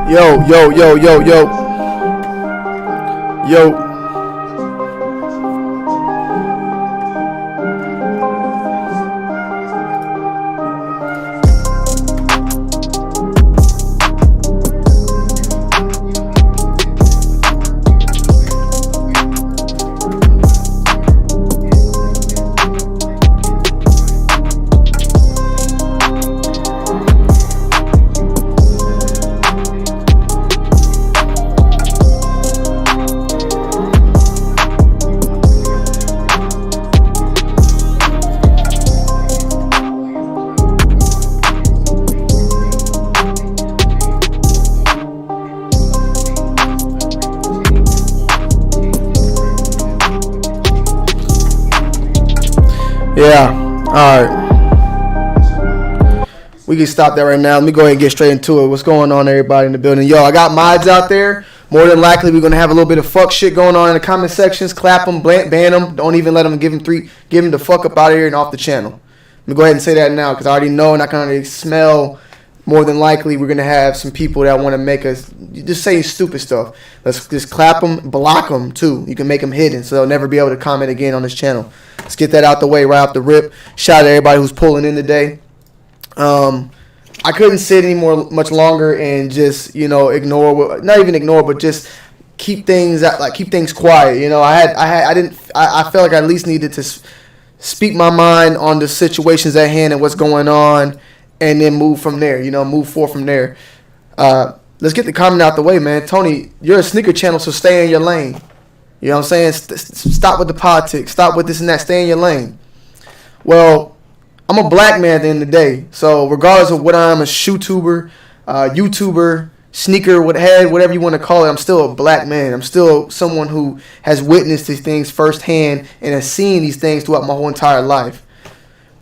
Yo, yo, yo, yo, yo. Yo. Yeah, alright. We can stop that right now. Let me go ahead and get straight into it. What's going on, everybody in the building? Yo, I got mods out there. More than likely, we're going to have a little bit of fuck shit going on in the comment sections. Clap them, ban them. Don't even let them give them the fuck up out of here and off the channel. Let me go ahead and say that now because I already know and I can already smell. More than likely, we're going to have some people that want to make us just say stupid stuff. Let's just clap them, block them, too. You can make them hidden so they'll never be able to comment again on this channel. Let's get that out the way right off the rip. Shout out to everybody who's pulling in today. I couldn't sit much longer and just, ignore, not even ignore, but just keep things quiet. I felt like I at least needed to speak my mind on the situations at hand and what's going on. And then move from there, move forward from there. Let's get the comment out the way, man. Tony, you're a sneaker channel, so stay in your lane. You know what I'm saying? Stop with the politics. Stop with this and that. Stay in your lane. Well, I'm a black man at the end of the day. So regardless of what I'm, a shoe tuber, YouTuber, sneaker, whatever you want to call it, I'm still a black man. I'm still someone who has witnessed these things firsthand and has seen these things throughout my whole entire life.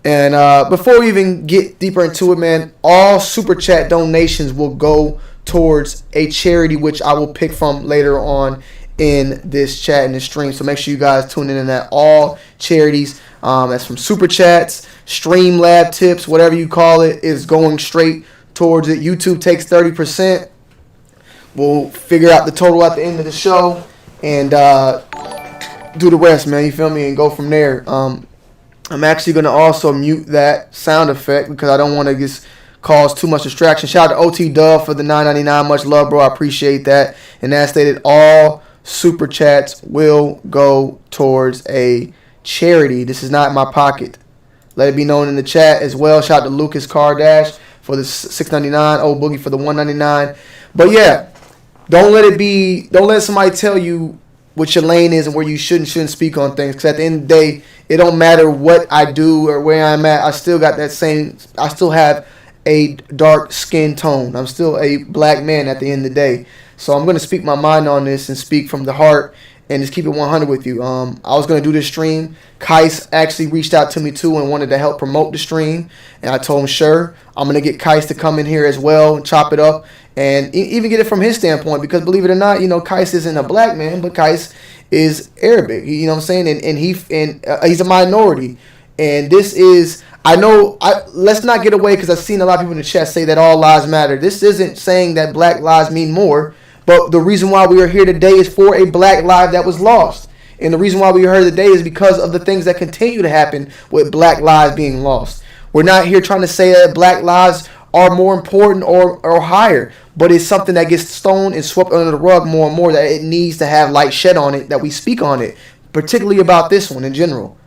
And before we even get deeper into it, man, all super chat donations will go towards a charity, which I will pick from later on in this chat and this stream. So make sure you guys tune in that. All charities, that's from super chats, stream lab tips, whatever you call it, is going straight towards it. YouTube takes 30%. We'll figure out the total at the end of the show and do the rest, man. You feel me? And go from there. I'm actually going to also mute that sound effect because I don't want to just cause too much distraction. Shout out to OT Dub for the $9.99. Much love, bro. I appreciate that. And as stated, all super chats will go towards a charity. This is not in my pocket. Let it be known in the chat as well. Shout out to Lucas Cardash for the $6.99. Old Boogie for the $1.99. But yeah, don't let somebody tell you what your lane is and where you shouldn't speak on things. Because at the end of the day, it don't matter what I do or where I'm at. I still have a dark skin tone. I'm still a black man at the end of the day. So I'm going to speak my mind on this and speak from the heart and just keep it 100 with you. I was going to do this stream. Kais actually reached out to me too and wanted to help promote the stream. And I told him, sure, I'm going to get Kais to come in here as well and chop it up. And even get it from his standpoint, because believe it or not, Kais isn't a black man, but Kais is Arabic. You know what I'm saying? And he's a minority. And this is, let's not get away, because I've seen a lot of people in the chat say that all lives matter. This isn't saying that black lives mean more, but the reason why we are here today is for a black life that was lost. And the reason why we are here today is because of the things that continue to happen with black lives being lost. We're not here trying to say that black lives are more important or higher, but it's something that gets thrown and swept under the rug more and more, that it needs to have light shed on it, that we speak on it, particularly about this one in general.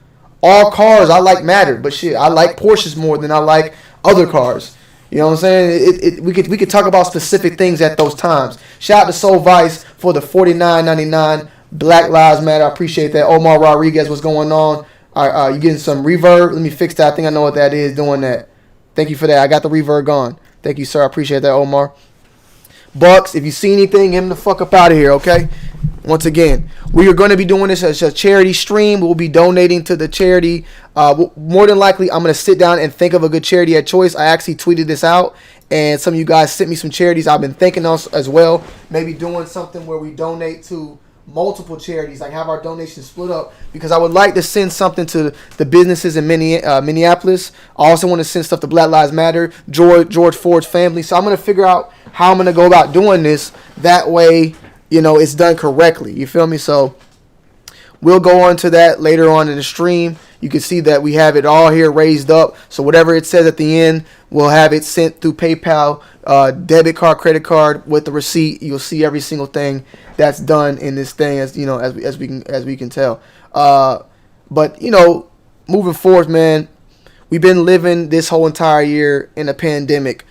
All cars I like matter, but shit, I like Porsches more than I like other cars. You know what I'm saying? We could talk about specific things at those times. Shout out to Soul Vice for the $49.99. Black Lives Matter. I appreciate that. Omar Rodriguez, what's going on? You getting some reverb? Let me fix that. I think I know what that is doing that. Thank you for that. I got the reverb gone. Thank you, sir. I appreciate that, Omar. Bucks, if you see anything, get him the fuck up out of here, okay? Once again, we are going to be doing this as a charity stream. We'll be donating to the charity. More than likely, I'm going to sit down and think of a good charity at choice. I actually tweeted this out, and some of you guys sent me some charities I've been thinking of as well. Maybe doing something where we donate to multiple charities, like have our donations split up, because I would like to send something to the businesses in Minneapolis. I also want to send stuff to Black Lives Matter, George Ford's family. So I'm going to figure out how I'm gonna go about doing this. That way, it's done correctly. You feel me? So we'll go on to that later on in the stream. You can see that we have it all here raised up. So whatever it says at the end, we'll have it sent through PayPal, debit card, credit card with the receipt. You'll see every single thing that's done in this thing, as we can tell. But moving forward, man, we've been living this whole entire year in a pandemic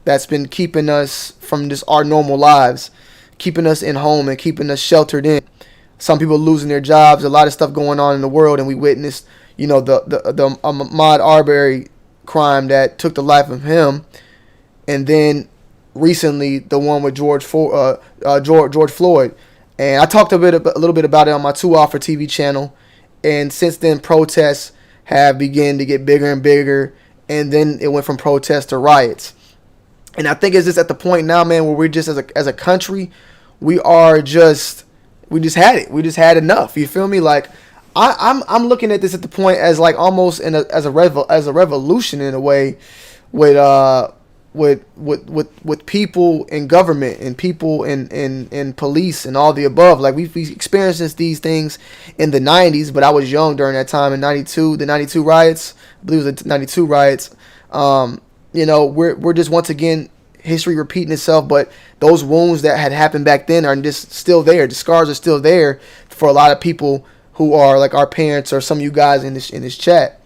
that's been keeping us from just our normal lives, keeping us in home and keeping us sheltered in. Some people losing their jobs, a lot of stuff going on in the world, and we witnessed, the Ahmaud Arbery crime that took the life of him, and then recently the one with George Floyd. And I talked a little bit about it on my 2 Off for TV channel, and since then protests have begun to get bigger and bigger, and then it went from protests to riots. And I think it's just at the point now, man, where we're just as a country, we just had it. We just had enough. You feel me? Like I'm looking at this at the point as like almost as a revolution in a way, with people in government and people in police and all the above. Like we experienced these things in the 90s, but I was young during that time in 92, the 92 riots. I believe it was the 92 riots. We're just once again history repeating itself, but those wounds that had happened back then are just still there. The scars are still there for a lot of people who are like our parents or some of you guys in this chat.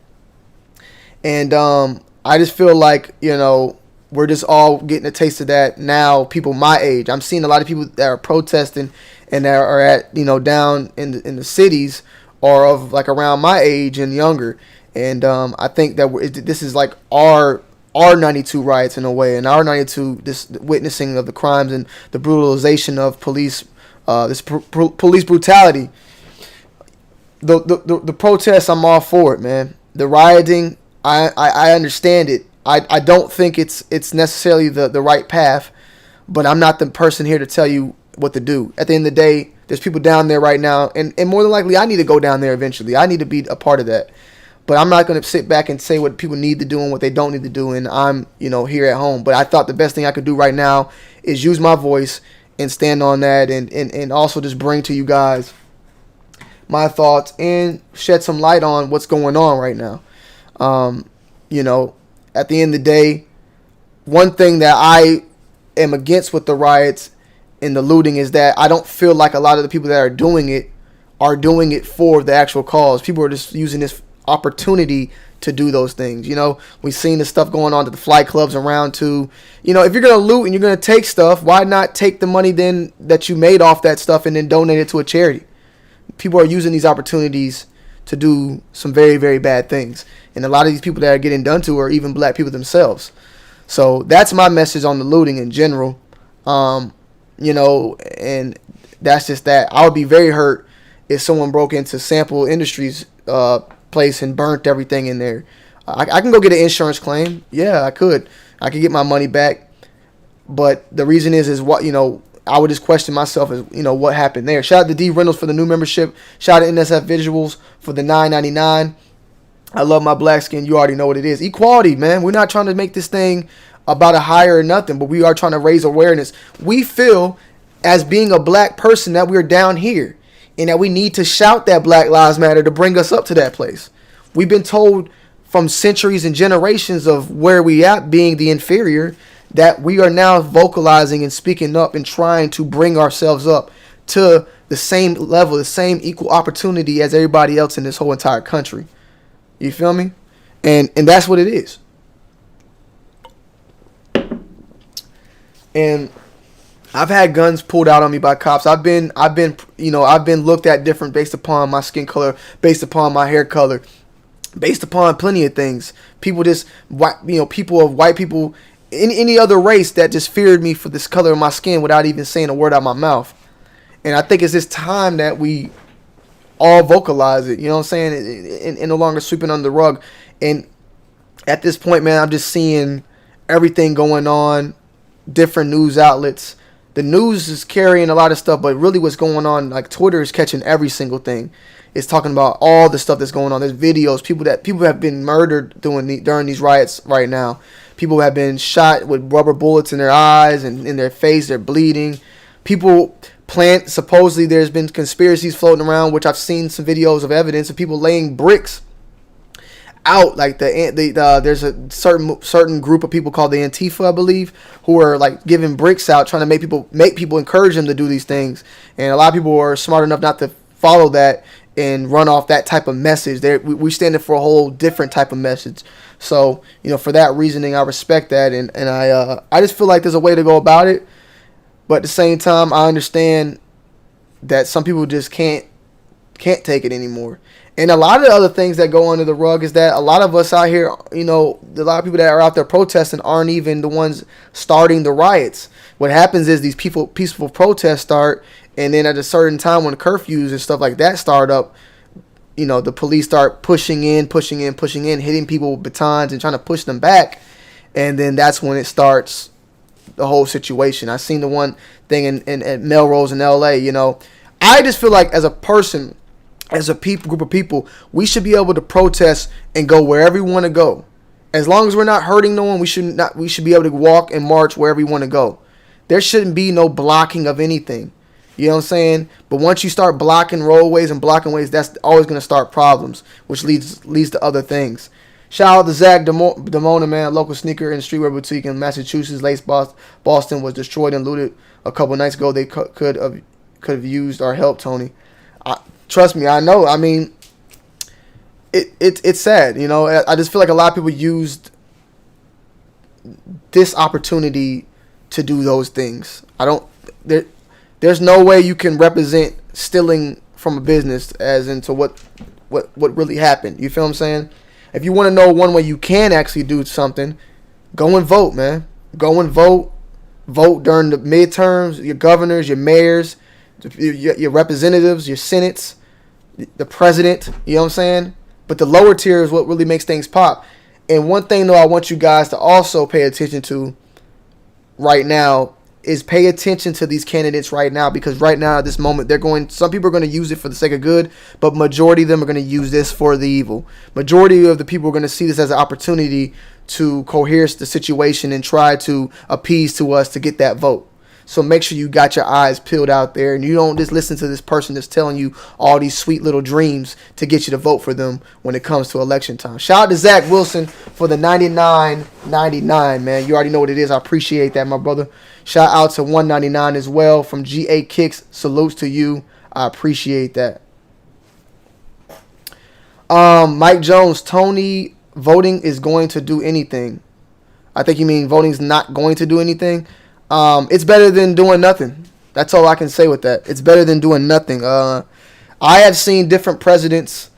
And I just feel like we're just all getting a taste of that now. People my age, I'm seeing a lot of people that are protesting and that are at down in the cities or of like around my age and younger. And I think that this is like our 92 riots in a way, and our 92 this witnessing of the crimes and the brutalization of police, police brutality. The protests, I'm all for it, man. The rioting, I understand it. I don't think it's necessarily the right path, but I'm not the person here to tell you what to do. At the end of the day, there's people down there right now, and more than likely I need to go down there eventually. I need to be a part of that. But I'm not going to sit back and say what people need to do and what they don't need to do, and I'm, here at home. But I thought the best thing I could do right now is use my voice and stand on that, and also just bring to you guys my thoughts and shed some light on what's going on right now. At the end of the day, one thing that I am against with the riots and the looting is that I don't feel like a lot of the people that are doing it for the actual cause. People are just using this opportunity to do those things. We've seen the stuff going on to the flight clubs around too. If you're gonna loot and you're gonna take stuff, why not take the money then that you made off that stuff and then donate it to a charity? People are using these opportunities to do some very, very bad things, and a lot of these people that are getting done to are even black people themselves. So that's my message on the looting in general. And that's just that. I would be very hurt if someone broke into Sample Industries place and burnt everything in there. I can go get an insurance claim. Yeah, I could get my money back. But the reason is what, I would just question myself as, what happened there. Shout out to D Reynolds for the new membership. Shout out to NSF Visuals for the $9.99. I love my black skin. You already know what it is. Equality, man. We're not trying to make this thing about a higher or nothing, but we are trying to raise awareness. We feel as being a black person that we're down here, and that we need to shout that Black Lives Matter to bring us up to that place. We've been told from centuries and generations of where we at being the inferior, that we are now vocalizing and speaking up and trying to bring ourselves up to the same level, the same equal opportunity as everybody else in this whole entire country. You feel me? And that's what it is. And I've had guns pulled out on me by cops. I've been looked at different based upon my skin color, based upon my hair color, based upon plenty of things. People just, white people, any other race that just feared me for this color of my skin without even saying a word out of my mouth. And I think it's this time that we all vocalize it. You know what I'm saying? And no longer sweeping under the rug. And at this point, man, I'm just seeing everything going on, different news outlets. The news is carrying a lot of stuff, but really what's going on, like Twitter is catching every single thing. It's talking about all the stuff that's going on. There's videos, people have been murdered during these riots right now. People have been shot with rubber bullets in their eyes and in their face. They're bleeding. People supposedly there's been conspiracies floating around, which I've seen some videos of evidence of people laying bricks out, like there's a certain group of people called the Antifa, I believe, who are like giving bricks out, trying to make people encourage them to do these things. And a lot of people are smart enough not to follow that and run off that type of message. We standing for a whole different type of message. So, for that reasoning, I respect that, and I just feel like there's a way to go about it. But at the same time, I understand that some people just can't take it anymore. And a lot of the other things that go under the rug is that a lot of us out here, a lot of people that are out there protesting aren't even the ones starting the riots. What happens is these peaceful protests start, and then at a certain time when curfews and stuff like that start up, the police start pushing in, hitting people with batons and trying to push them back. And then that's when it starts, the whole situation. I seen the one thing in Melrose in LA. I just feel like as a person, as a group of people, we should be able to protest and go wherever we want to go. As long as we're not hurting no one, we should be able to walk and march wherever we want to go. There shouldn't be no blocking of anything. You know what I'm saying? But once you start blocking roadways and blocking ways, that's always going to start problems, which leads to other things. Shout out to Zach Demona, man, local sneaker and streetwear boutique in Massachusetts. Lace Boston was destroyed and looted a couple nights ago. They could have used our help, Tony. Trust me, I know. I mean, it's sad. I just feel like a lot of people used this opportunity to do those things. There's no way you can represent stealing from a business as into what really happened. You feel what I'm saying? If you want to know one way you can actually do something, go and vote, man. Go and vote. Vote during the midterms, your governors, your mayors, your representatives, your senates, the president, you know what I'm saying? But the lower tier is what really makes things pop. And one thing, though, I want you guys to also pay attention to right now is pay attention to these candidates right now, because right now at this moment some people are going to use it for the sake of good, but majority of them are going to use this for the evil. Majority of the people are going to see this as an opportunity to coerce the situation and try to appease to us to get that vote. So make sure you got your eyes peeled out there, and you don't just listen to this person that's telling you all these sweet little dreams to get you to vote for them when it comes to election time. Shout out to Zach Wilson for the 99.99, man. You already know what it is. I appreciate that, my brother. Shout out to 199 as well from GA Kicks. Salutes to you. I appreciate that. Mike Jones, Tony, voting is going to do anything. I think you mean voting's not going to do anything. It's better than doing nothing. That's all I can say with that. It's better than doing nothing. I have seen different presidents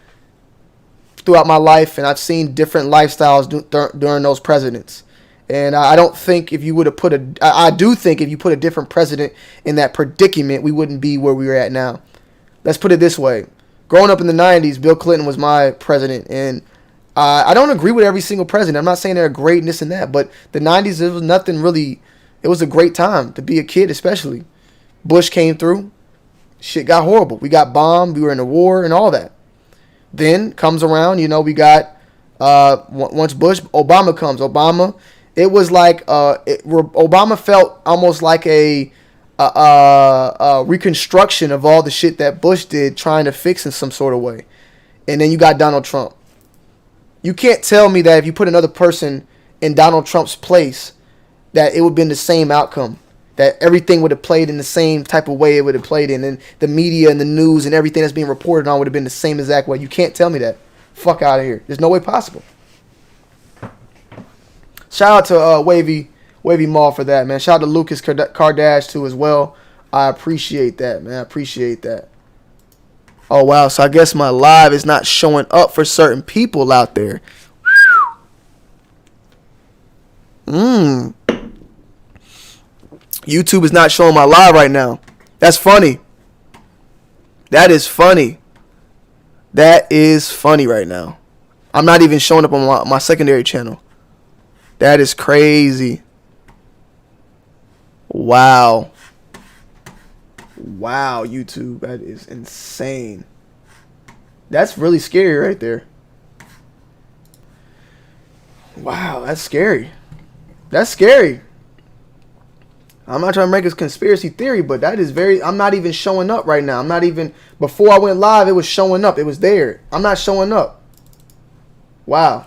throughout my life, and I've seen different lifestyles during those presidents. And I don't think if you would have I do think if you put a different president in that predicament, we wouldn't be where we are at now. Let's put it this way. Growing up in the 90s, Bill Clinton was my president, and I don't agree with every single president. I'm not saying they're great and this and that, but the 90s, it was nothing really. It was a great time to be a kid, especially. Bush came through. Shit got horrible. We got bombed. We were in a war and all that. Then comes around, we got, once Obama comes. Obama, it was like, Obama felt almost like a reconstruction of all the shit that Bush did, trying to fix in some sort of way. And then you got Donald Trump. You can't tell me that if you put another person in Donald Trump's place, that it would have been the same outcome, that everything would have played in the same type of way it would have played in, and the media and the news and everything that's being reported on would have been the same exact way. You can't tell me that. Fuck out of here. There's no way possible. Shout out to Wavy Mall for that, man. Shout out to Lucas Kardash too as well. I appreciate that, man. I appreciate that. Oh, wow. So I guess my live is not showing up for certain people out there. YouTube is not showing my live right now. That's funny. That is funny. That is funny right now. I'm not even showing up on my secondary channel. That is crazy. Wow. Wow, YouTube. That is insane. That's really scary right there. Wow, that's scary. That's scary. I'm not trying to make a conspiracy theory, but that is very... I'm not even showing up right now. I'm not even... Before I went live, it was showing up. It was there. I'm not showing up. Wow.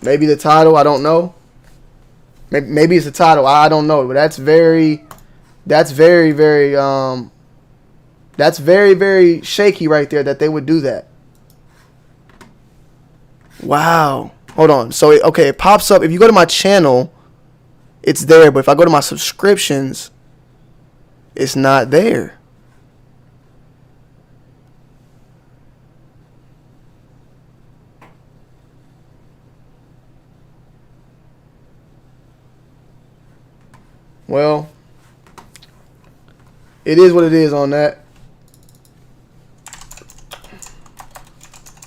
Maybe the title, I don't know. Maybe it's the title, I don't know. But that's very, very, very shaky right there that they would do that. Wow. Hold on. So, okay, it pops up. If you go to my channel, it's there. But if I go to my subscriptions, it's not there. Well, it is what it is on that.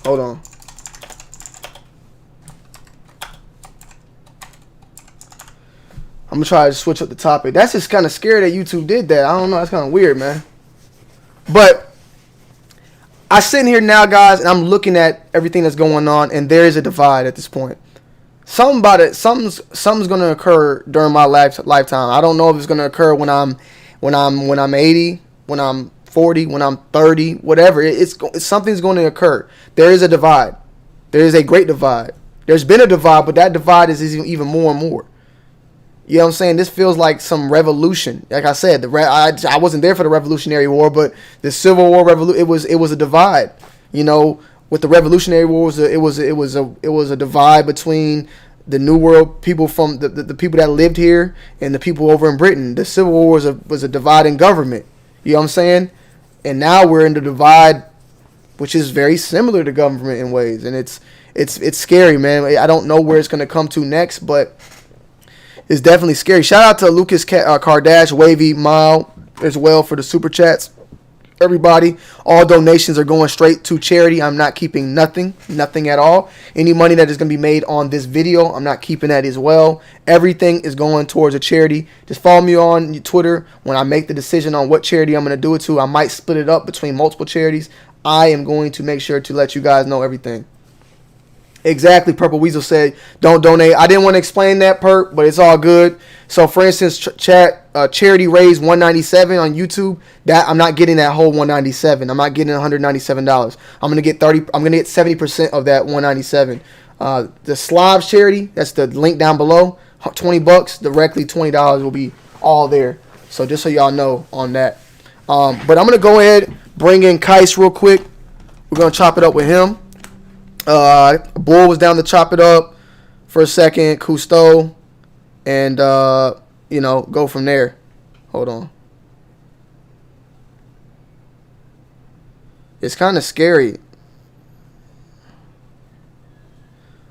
Hold on. I'm going to try to switch up the topic. That's just kind of scary that YouTube did that. I don't know. That's kind of weird, man. But I sit here now, guys, and I'm looking at everything that's going on, and there is a divide at this point. Something's going to occur during my lifetime. I don't know if it's going to occur when I'm 80, when I'm 40, when I'm 30, whatever. Something's going to occur. There is a divide. There is a great divide. There's been a divide, but that divide is even more and more. You know what I'm saying? This feels like some revolution. Like I said, I wasn't there for the Revolutionary War, but the Civil War it was a divide. You know, with the Revolutionary War, it was a divide between the New World people from the people that lived here and the people over in Britain. The Civil War was a divide in government. You know what I'm saying? And now we're in the divide, which is very similar to government in ways, and it's scary, man. I don't know where it's gonna come to next, but it's definitely scary. Shout out to Lucas Kardash, Wavy, Mile as well for the super chats. Everybody, all donations are going straight to charity. I'm not keeping nothing at all. Any money that is going to be made on this video, I'm not keeping that as well. Everything is going towards a charity. Just follow me on Twitter. When I make the decision on what charity I'm going to do it to, I might split it up between multiple charities. I am going to make sure to let you guys know everything. Exactly, Purple Weasel said, don't donate. I didn't want to explain that, Perp, but it's all good. So, for instance, charity raised $197 on YouTube. That I'm not getting that whole $197. I'm not getting $197. I'm gonna get 70% of that $197. The Slobs charity, that's the link down below. $20 directly. $20 will be all there. So just so y'all know on that. But I'm gonna go ahead, bring in Kais real quick. We're gonna chop it up with him. Bull was down to chop it up for a second. Cousteau. And, go from there. Hold on. It's kind of scary.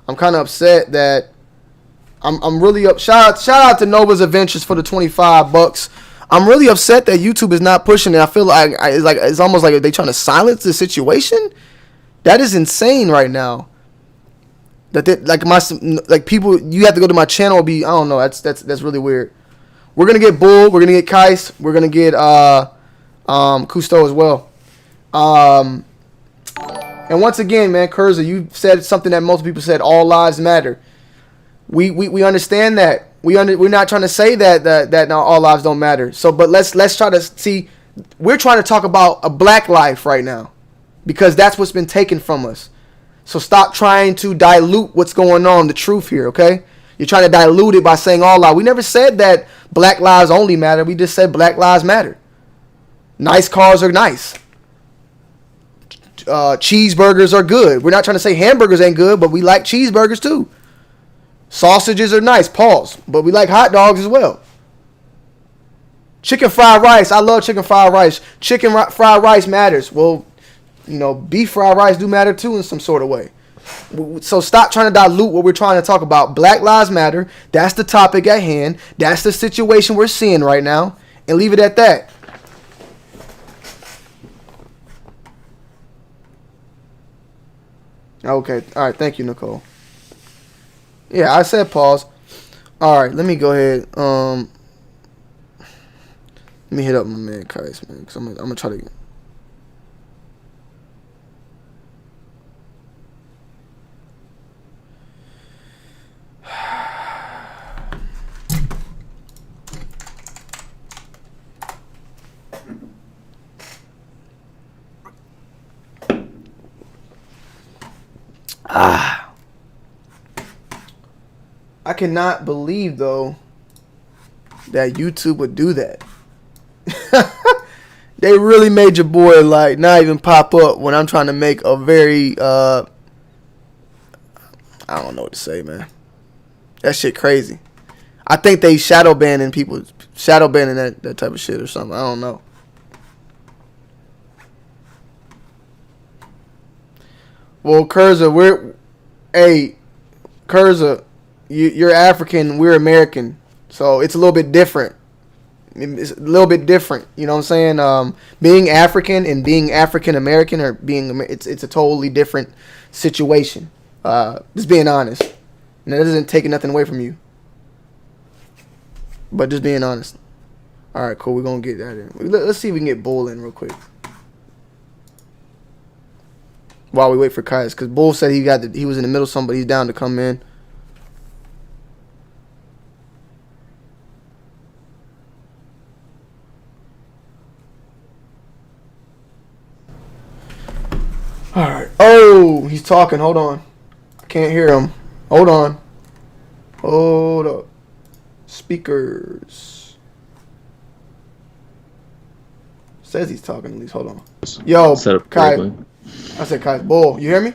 I'm kind of upset that I'm really up. Shout out to Nova's Adventures for the $25. I'm really upset that YouTube is not pushing it. I feel like it's almost like they're trying to silence the situation. That is insane right now. People, you have to go to my channel. I don't know. That's really weird. We're gonna get Bull. We're gonna get Kais. We're gonna get Cousteau as well. And once again, man, Kurza, you said something that most people said. All lives matter. We understand that. We're not trying to say that now all lives don't matter. So, but let's try to see. We're trying to talk about a black life right now, because that's what's been taken from us. So stop trying to dilute what's going on, the truth here, okay? You're trying to dilute it by saying all lives. We never said that black lives only matter. We just said black lives matter. Nice cars are nice. Cheeseburgers are good. We're not trying to say hamburgers ain't good, but we like cheeseburgers too. Sausages are nice, pause. But we like hot dogs as well. Chicken fried rice. I love chicken fried rice. Chicken fried rice matters. Well, beef fried rice do matter too in some sort of way. So stop trying to dilute what we're trying to talk about. Black lives matter. That's the topic at hand. That's the situation we're seeing right now. And leave it at that. Okay. All right. Thank you, Nicole. Yeah, I said pause. All right. Let me go ahead. Let me hit up my man Kais, man, because I'm gonna try to. I cannot believe though that YouTube would do that. They really made your boy like not even pop up when I'm trying to make a very I don't know what to say, man. That shit crazy. I think they shadow banning people, shadow banning that type of shit or something. I don't know. Well, Kurza, Kurza, you're African, we're American, so it's a little bit different. It's a little bit different, you know what I'm saying? Being African and being African American or being it's a totally different situation. Just being honest, and that doesn't take nothing away from you. But just being honest. All right, cool. We're gonna get that in. Let's see if we can get Bull in real quick while we wait for Kais, because Bull said he was in the middle of something, but he's down to come in. All right. Oh, he's talking. Hold on. I can't hear him. Hold on. Hold up. Speakers. Says he's talking at least. Hold on. Yo, Kai. I said Kai. Bull, you hear me?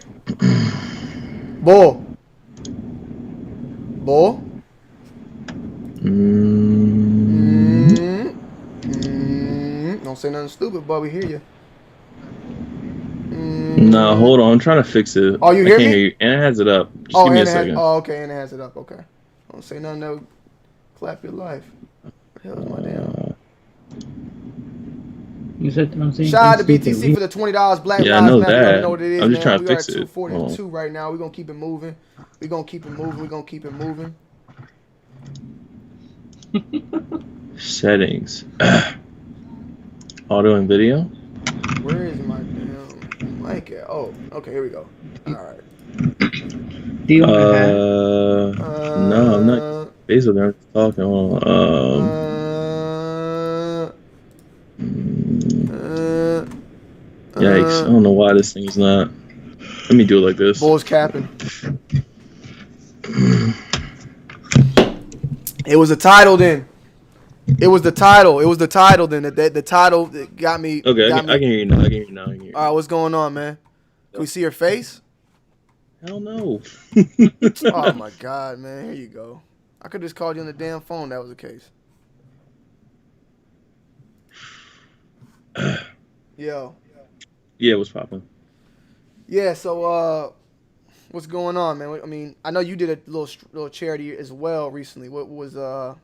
Bull. Bull. Don't say nothing stupid, but we hear you. No, hold on. I'm trying to fix it. Oh, you hear me? Hear you. And it has it up. Just give me a second. Okay. And it has it up. Okay. Don't say nothing that would clap your life. What the hell is my damn? You said I'm saying. Shout out to BTC for the $20. Black yeah, I know Lives that. Matter. You know what it is, I'm just man. trying to fix it. We are at 242 right now. We're gonna keep it moving. We're gonna keep it moving. Settings. Auto and video. Where is my damn mic at? Oh, okay, here we go. All right. Do you want to have? No, I'm not. Basically, I'm talking. Yikes! I don't know why this thing's not. Let me do it like this. Bull's capping. It was the title then. It was the title then. The title that got me. Okay, got I can hear you now. All right, what's going on, man? Can we see your face? Hell no. Oh my God, man! Here you go. I could just called you on the damn phone. That was the case. Yo. Yeah, what's poppin'? Yeah, so what's going on, man? I mean, I know you did a little charity as well recently. What was your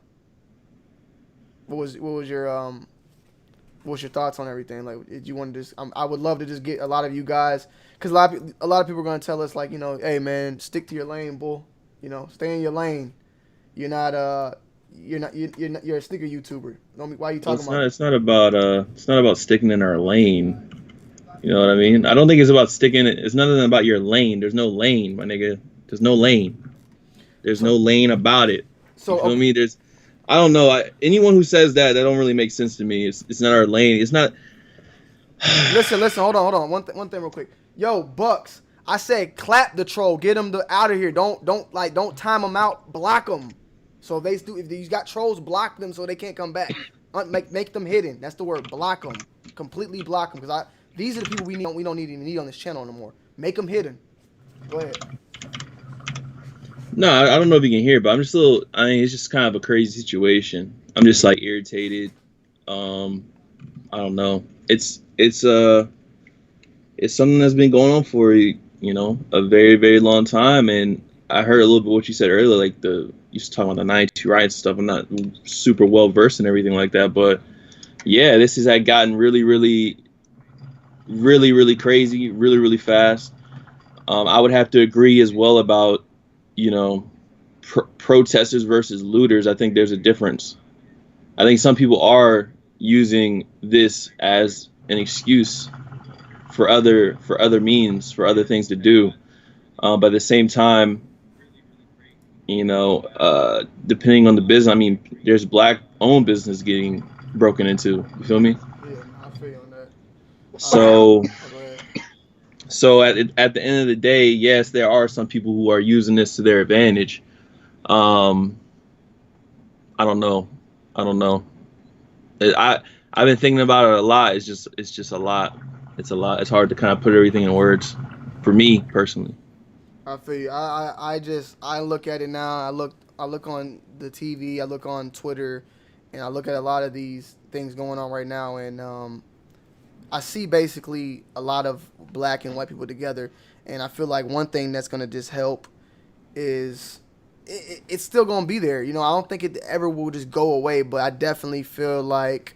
thoughts on everything? Like, did you want to just? I would love to just get a lot of you guys, because a lot of people are gonna tell us, like, you know, hey man, stick to your lane, bull. You know, stay in your lane. You're a sneaker YouTuber. Why are you talking about? It's not about sticking in our lane. You know what I mean? I don't think it's about sticking it. It's nothing about your lane. There's no lane, my nigga. There's no lane. There's no lane about it. So you feel me? I don't know. Anyone who says that don't really make sense to me. It's not our lane. It's not. Listen. Hold on. One thing real quick. Yo, Bucks. I said clap the troll. Get them out of here. Don't time them out. Block them. So if you got trolls, block them so they can't come back. Make them hidden. That's the word. Block them. Completely block them. Because these are the people we don't need on this channel no more. Make them hidden. Go ahead. No, I don't know if you can hear, but I'm just it's just kind of a crazy situation. I'm just like irritated. I don't know. It's something that's been going on for a very, very long time. And I heard a little bit what you said earlier, like you was talking about the 92 riots and stuff. I'm not super well versed in everything like that, but yeah, this has gotten really, really, really, really crazy, really, really fast. I would have to agree as well about, protesters versus looters. I think there's a difference. I think some people are using this as an excuse for other means, for other things to do. But at the same time, depending on the business, I mean, there's black-owned business getting broken into. You feel me? Yeah, I feel you on that. So, Go ahead. so at the end of the day, yes, there are some people who are using this to their advantage. I don't know. I've been thinking about it a lot. It's just a lot. It's a lot. It's hard to kind of put everything in words for me personally. I feel you. I look at it now. I look on the TV. I look on Twitter, and I look at a lot of these things going on right now, and I see basically a lot of black and white people together, and I feel like one thing that's gonna just help is it's still gonna be there. You know, I don't think it ever will just go away, but I definitely feel like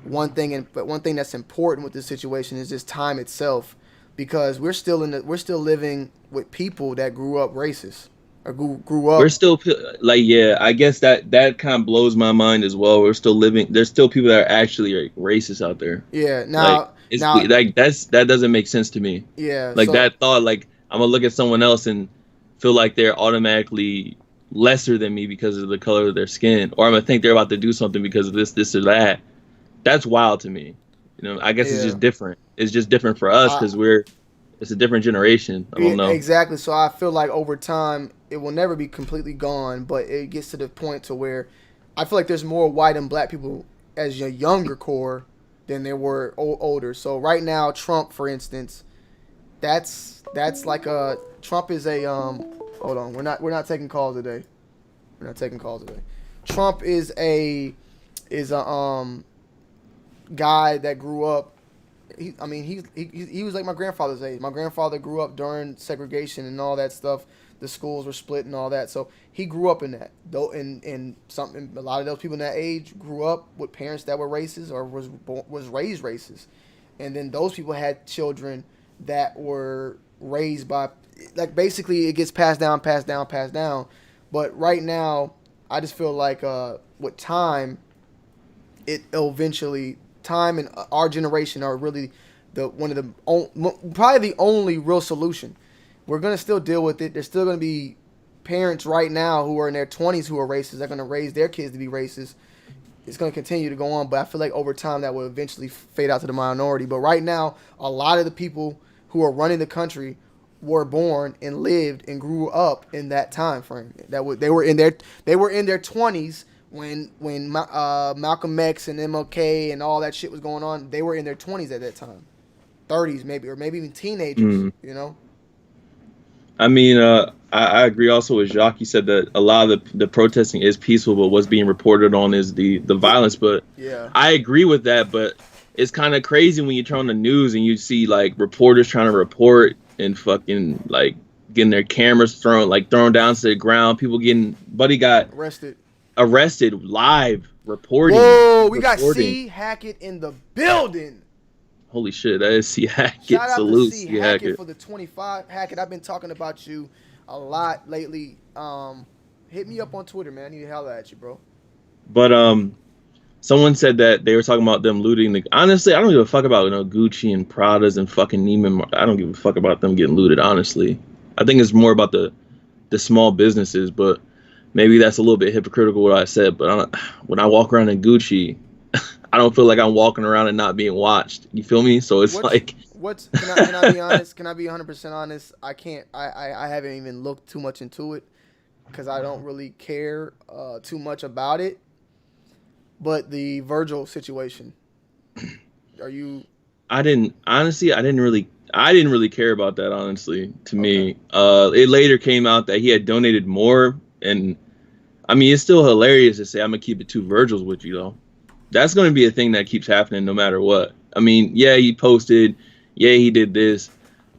one thing that's important with this situation is just time itself, because we're still living with people that grew up racist or grew up. We're still yeah. I guess that kind of blows my mind as well. We're still living. There's still people that are actually like racist out there. Yeah. Now that doesn't make sense to me. Yeah. Like that thought. Like I'm gonna look at someone else and feel like they're automatically lesser than me because of the color of their skin, or I'm gonna think they're about to do something because of this or that. That's wild to me. You know, I guess it's just different. It's just different for us because it's a different generation. I don't know. Exactly. So I feel like over time it will never be completely gone, but it gets to the point to where I feel like there's more white and black people as your younger core than there were older. So right now, Trump, for instance, that's like Trump is a hold on, we're not taking calls today. Trump is a guy that grew up. He was like my grandfather's age. My grandfather grew up during segregation and all that stuff. The schools were split and all that. So he grew up in that. Though, and a lot of those people in that age grew up with parents that were racist or was raised racist, and then those people had children that were raised by, like, basically it gets passed down. But right now, I just feel like with time, time and our generation are really probably the only real solution. We're gonna still deal with it. There's still gonna be parents right now who are in their 20s who are racist. They're gonna raise their kids to be racist. It's gonna continue to go on, but I feel like over time that will eventually fade out to the minority. But right now, a lot of the people who are running the country were born and lived and grew up in that time frame. They were in their 20s. When Malcolm X and MLK and all that shit was going on, they were in their 20s at that time, 30s maybe, or maybe even teenagers. You know. I mean, I agree also with Jacques. He said that a lot of the protesting is peaceful, but what's being reported on is the violence. But yeah, I agree with that. But it's kind of crazy when you turn on the news and you see like reporters trying to report and fucking like getting their cameras thrown down to the ground. People Buddy got arrested live reporting. Whoa, we got C. Hackett in the building. Holy shit, that is C. Hackett. Shout out Salute to C. Hackett for the 25. Hackett, I've been talking about you a lot lately. Hit me up on Twitter, man. I need to holler at you, bro. But someone said that they were talking about them looting honestly, I don't give a fuck about Gucci and Pradas and fucking Neiman. I don't give a fuck about them getting looted, honestly. I think it's more about the small businesses, but maybe that's a little bit hypocritical what I said, but when I walk around in Gucci, I don't feel like I'm walking around and not being watched. You feel me? So it's can I be honest? Can I be 100% honest? I can't. I haven't even looked too much into it because I don't really care too much about it. But the Virgil situation, I didn't really care about that, honestly. To me, it later came out that he had donated more. And I mean, it's still hilarious to say I'm gonna keep it 2 Virgils with you, though. That's gonna be a thing that keeps happening no matter what. I mean, yeah, he posted, yeah, he did this.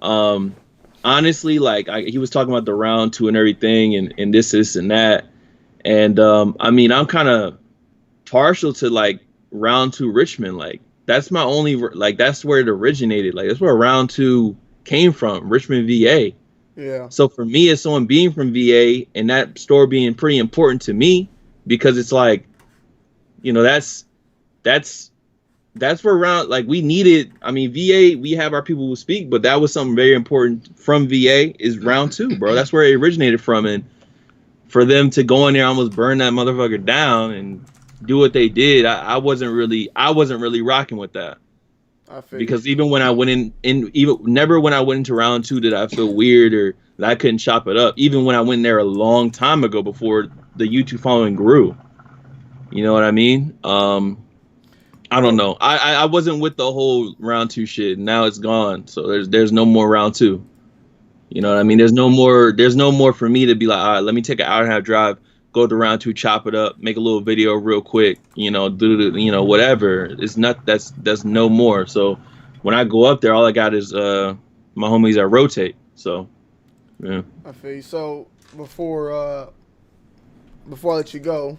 Honestly, like he was talking about the round 2 and everything, and this and that. And I mean, I'm kind of partial to like round 2 Richmond. Like that's my only that's where it originated. Like that's where round 2 came from, Richmond, VA. Yeah. So for me, as someone being from VA and that store being pretty important to me, because it's like, that's that's where round like we needed. I mean, VA, we have our people who speak, but that was something very important from VA is round 2, bro. That's where it originated from, and for them to go in there almost burn that motherfucker down and do what they did, I wasn't really rocking with that. Because even when I went never when I went into round 2 did I feel weird or that I couldn't chop it up. Even when I went there a long time ago before the YouTube following grew. You know what I mean? I don't know. I wasn't with the whole round 2 shit. Now it's gone. So there's no more round 2. You know what I mean? There's no more for me to be like, all right, let me take an hour and a half drive, go to round 2, chop it up, make a little video real quick, whatever. It's not that's no more. So when I go up there, all I got is my homies that rotate. So yeah. I feel you. So before I let you go,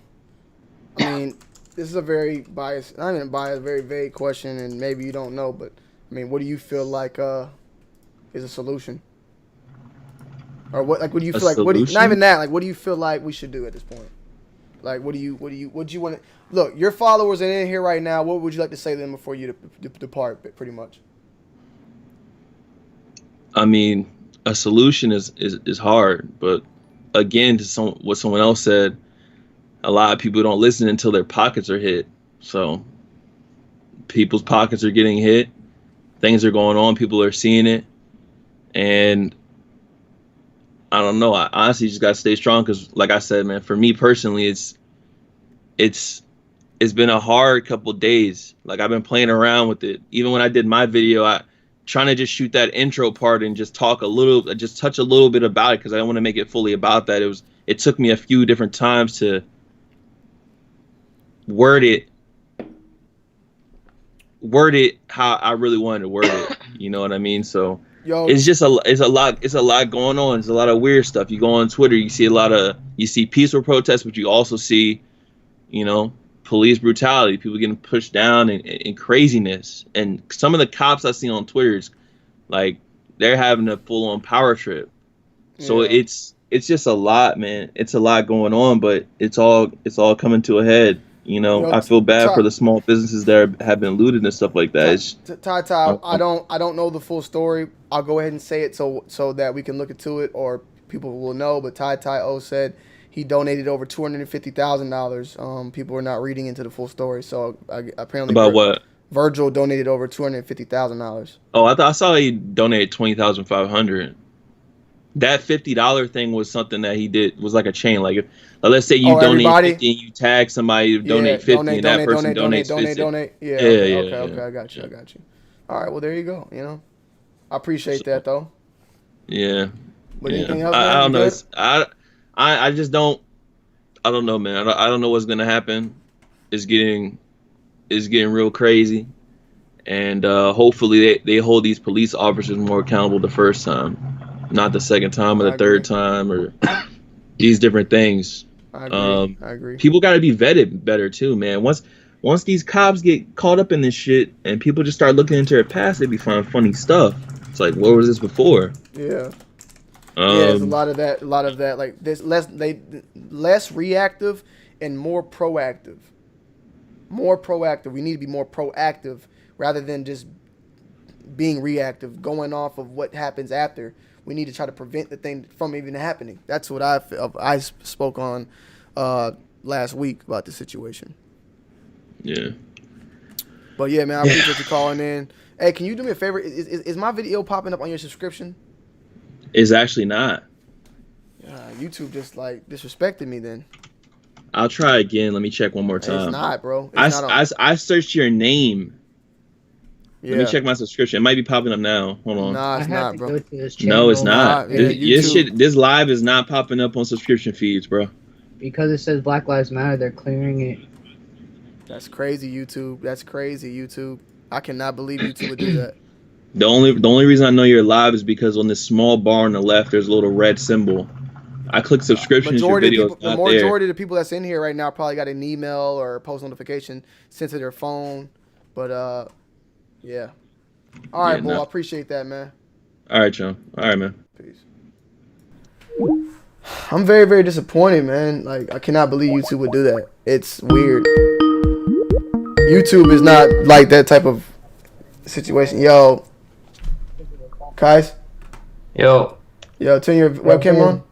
I mean, this is a very biased, not even biased, very vague question, and maybe you don't know, but I mean, what do you feel like is a solution? Or what do you feel like? Not even that. Like, what do you feel like we should do at this point? Like, what do you want to look? Your followers are in here right now. What would you like to say to them before you depart? Pretty much. I mean, a solution is hard, but again, what someone else said, a lot of people don't listen until their pockets are hit. So people's pockets are getting hit. Things are going on. People are seeing it, and I don't know. I honestly just gotta stay strong because, like I said, man, for me personally, it's been a hard couple days. Like I've been playing around with it. Even when I did my video, I trying to just shoot that intro part and just touch a little bit about it because I don't want to make it fully about that. It took me a few different times to word it how I really wanted to word it. You know what I mean? So. Yo, it's a lot going on. There's a lot of weird stuff. You go on Twitter, you see peaceful protests, but you also see, police brutality, people getting pushed down and craziness. And some of the cops I see on Twitter is like they're having a full on power trip. So it's just a lot, man. It's a lot going on, but it's all coming to a head. I feel bad for the small businesses that have been looted and stuff like that. Ty, I don't know the full story. I'll go ahead and say it so that we can look into it or people will know. But Ty O said he donated over $250,000. People are not reading into the full story. So apparently, about what? Virgil donated over $250,000. Oh, I saw he donated $20,500. That $50 thing was something that he did was like a chain. Like if let's say you donate everybody? 50 and you tag somebody to donate 50 and that person donates 50. Yeah. Okay. I got you. All right. Well, there you go. I appreciate that though. Yeah. But anything else? I don't know. I just don't. I don't know, man. I don't know what's gonna happen. It's getting real crazy, and hopefully they hold these police officers more accountable the first time. Not the second time or the third time or these different things. I agree. People got to be vetted better too, man. Once these cops get caught up in this shit and people just start looking into their past, they be finding funny stuff. It's like, what was this before? Yeah. There's a lot of that. Like this, less reactive and more proactive. More proactive. We need to be more proactive rather than just being reactive, going off of what happens after. We need to try to prevent the thing from even happening. That's what I spoke on last week about the situation. Yeah. But yeah, man, I appreciate you calling in. Hey, can you do me a favor? Is my video popping up on your subscription? It's actually not. YouTube just like disrespected me then. I'll try again. Let me check one more time. It's not, bro. I searched your name. Yeah. Let me check my subscription. It might be popping up now. Hold on. Nah, it's not, bro. No, it's not. Yeah, this live is not popping up on subscription feeds, bro. Because it says Black Lives Matter, they're clearing it. That's crazy, YouTube. I cannot believe YouTube would do that. The only reason I know you're live is because on this small bar on the left, there's a little red symbol. I click subscription. The majority of the people that's in here right now probably got an email or a post notification sent to their phone. But yeah. All right, boy. I appreciate that, man. All right, John. All right, man. Peace. I'm very, very disappointed, man. Like, I cannot believe YouTube would do that. It's weird. YouTube is not like that type of situation. Yo, Kais. Yo. Yo, turn your webcam on.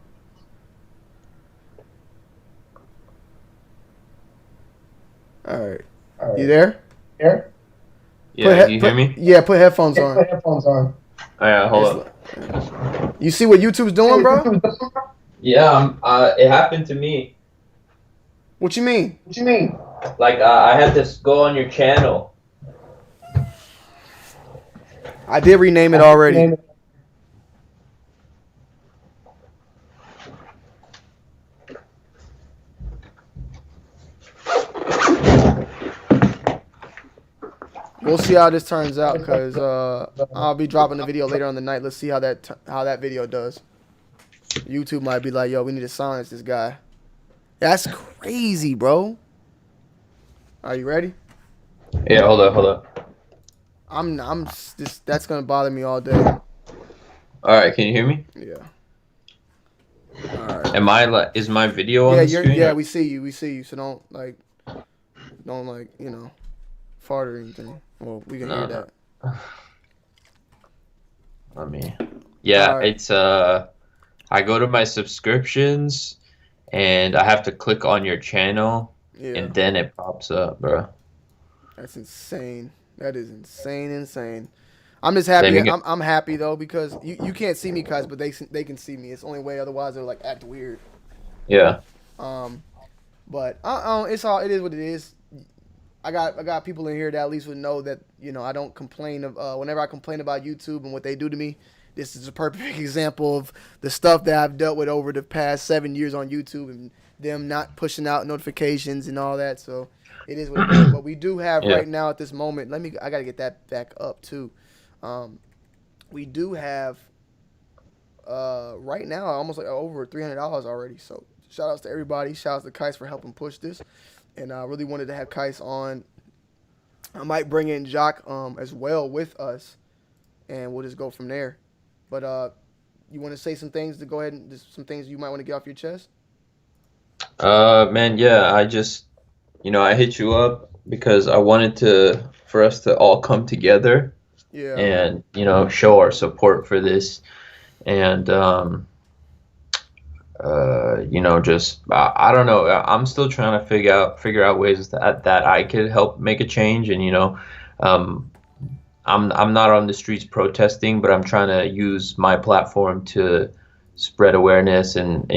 All right. You there? Yeah, you hear me? Yeah, put headphones on. Oh, yeah, hold up. You see what YouTube's doing, bro? Yeah, it happened to me. What you mean? Like, I had to go on your channel. I did rename it already. We'll see how this turns out, because I'll be dropping the video later on the night. Let's see how that video does. YouTube might be like, yo, we need to silence this guy. That's crazy, bro. Are you ready? Yeah, hold up. That's gonna bother me all day. All right, can you hear me? Yeah. All right. Is my video on the screen? Yeah, we see you. So don't fart or anything. Well, we can hear that. Let me. Yeah, right. It's I go to my subscriptions, and I have to click on your channel, and then it pops up, bro. That's insane. That is insane. I'm just happy. I'm happy though, because you can't see me, guys, but they can see me. It's the only way. Otherwise, they'll like act weird. Yeah. But it is what it is. I got people in here that at least would know that, I don't complain of whenever I complain about YouTube and what they do to me. This is a perfect example of the stuff that I've dealt with over the past 7 years on YouTube and them not pushing out notifications and all that. So it is what it is. But we do have right now at this moment. I gotta get that back up too. We do have right now almost like over $300 already. So shout outs to everybody. Shout outs to Kais for helping push this. And I really wanted to have Kais on. I might bring in Jock as well with us, and we'll just go from there. But you want to say some things to go ahead and just some things you might want to get off your chest? Man, yeah, I just, I hit you up because I wanted for us to all come together and, show our support for this. And, I don't know. I'm still trying to figure out ways that I could help make a change. And, I'm not on the streets protesting, but I'm trying to use my platform to spread awareness and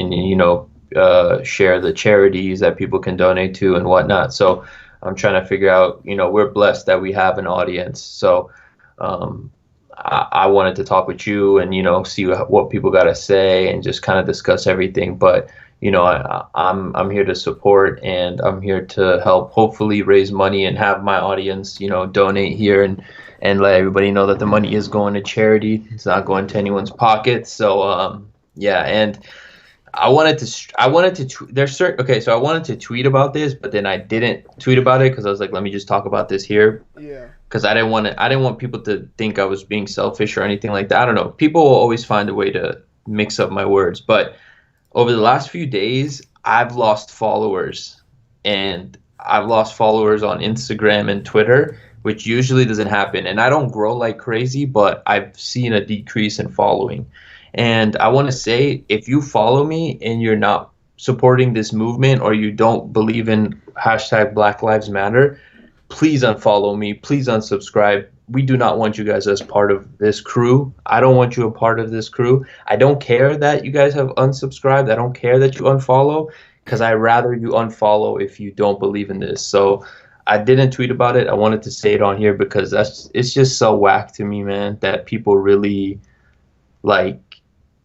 share the charities that people can donate to and whatnot. So I'm trying to figure out, we're blessed that we have an audience. So I wanted to talk with you and, see what people got to say and just kind of discuss everything. But, I'm here to support, and I'm here to help hopefully raise money and have my audience, donate here and let everybody know that the money is going to charity. It's not going to anyone's pocket. So, yeah. And I wanted to so I wanted to tweet about this, but then I didn't tweet about it because I was like, let me just talk about this here. Yeah. Because I didn't want people to think I was being selfish or anything like that. I don't know. People will always find a way to mix up my words. But over the last few days, I've lost followers. And I've lost followers on Instagram and Twitter, which usually doesn't happen. And I don't grow like crazy, but I've seen a decrease in following. And I want to say, if you follow me and you're not supporting this movement, or you don't believe in hashtag Black Lives Matter, please unfollow me. Please unsubscribe. We do not want you guys as part of this crew. I don't want you a part of this crew. I don't care that you guys have unsubscribed. I don't care that you unfollow, because I'd rather you unfollow if you don't believe in this. So I didn't tweet about it. I wanted to say it on here because it's just so whack to me, man, that people really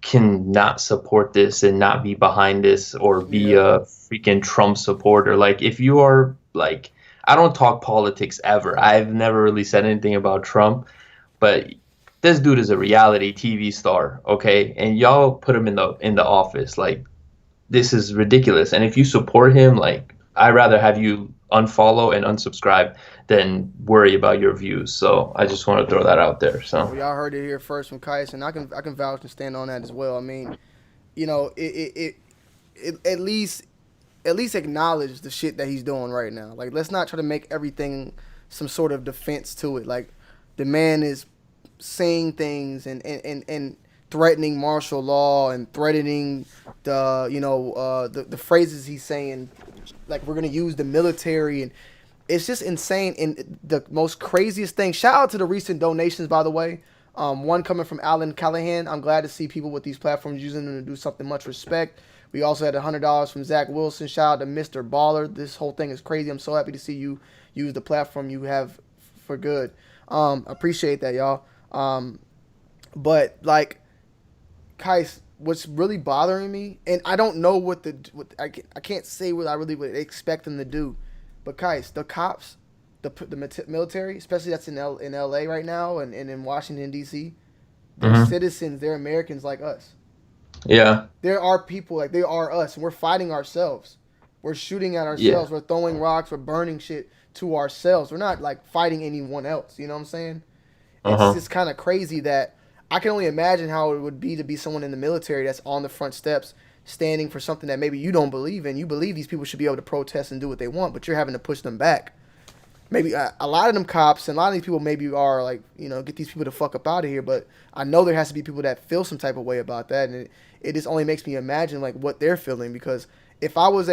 can not support this and not be behind this or be a freaking Trump supporter. If you are I don't talk politics ever. I've never really said anything about Trump, but this dude is a reality TV star, okay? And y'all put him in the office. This is ridiculous. And if you support him, I'd rather have you unfollow and unsubscribe than worry about your views. So I just want to throw that out there. So y'all heard it here first from Kais, and I can vouch and stand on that as well. I mean, it at least at least acknowledge the shit that he's doing right now. Like, let's not try to make everything some sort of defense to it. Like, the man is saying things and threatening martial law and threatening the phrases he's saying, like, we're gonna use the military, and it's just insane. And the most craziest thing, shout out to the recent donations, by the way. One coming from Alan Callahan. I'm glad to see people with these platforms using them to do something. Much respect. We also had $100 from Zach Wilson. Shout out to Mr. Baller. This whole thing is crazy. I'm so happy to see you use the platform you have for good. Appreciate that, y'all. But like, Kais, what's really bothering me, and I don't know what I can't say what I really would expect them to do, but Kais, the cops, the military, especially that's in LA right now and in Washington D.C., they're citizens, they're Americans like us. Yeah. There are people like they are us, and we're fighting ourselves. We're shooting at ourselves. Yeah. We're throwing rocks. We're burning shit to ourselves. We're not like fighting anyone else. You know what I'm saying? It's just kind of crazy that I can only imagine how it would be to be someone in the military that's on the front steps standing for something that maybe you don't believe in. You believe these people should be able to protest and do what they want, but you're having to push them back. Maybe a lot of them cops and a lot of these people maybe are like, get these people the fuck up out of here. But I know there has to be people that feel some type of way about that. And it just only makes me imagine like what they're feeling. Because if I was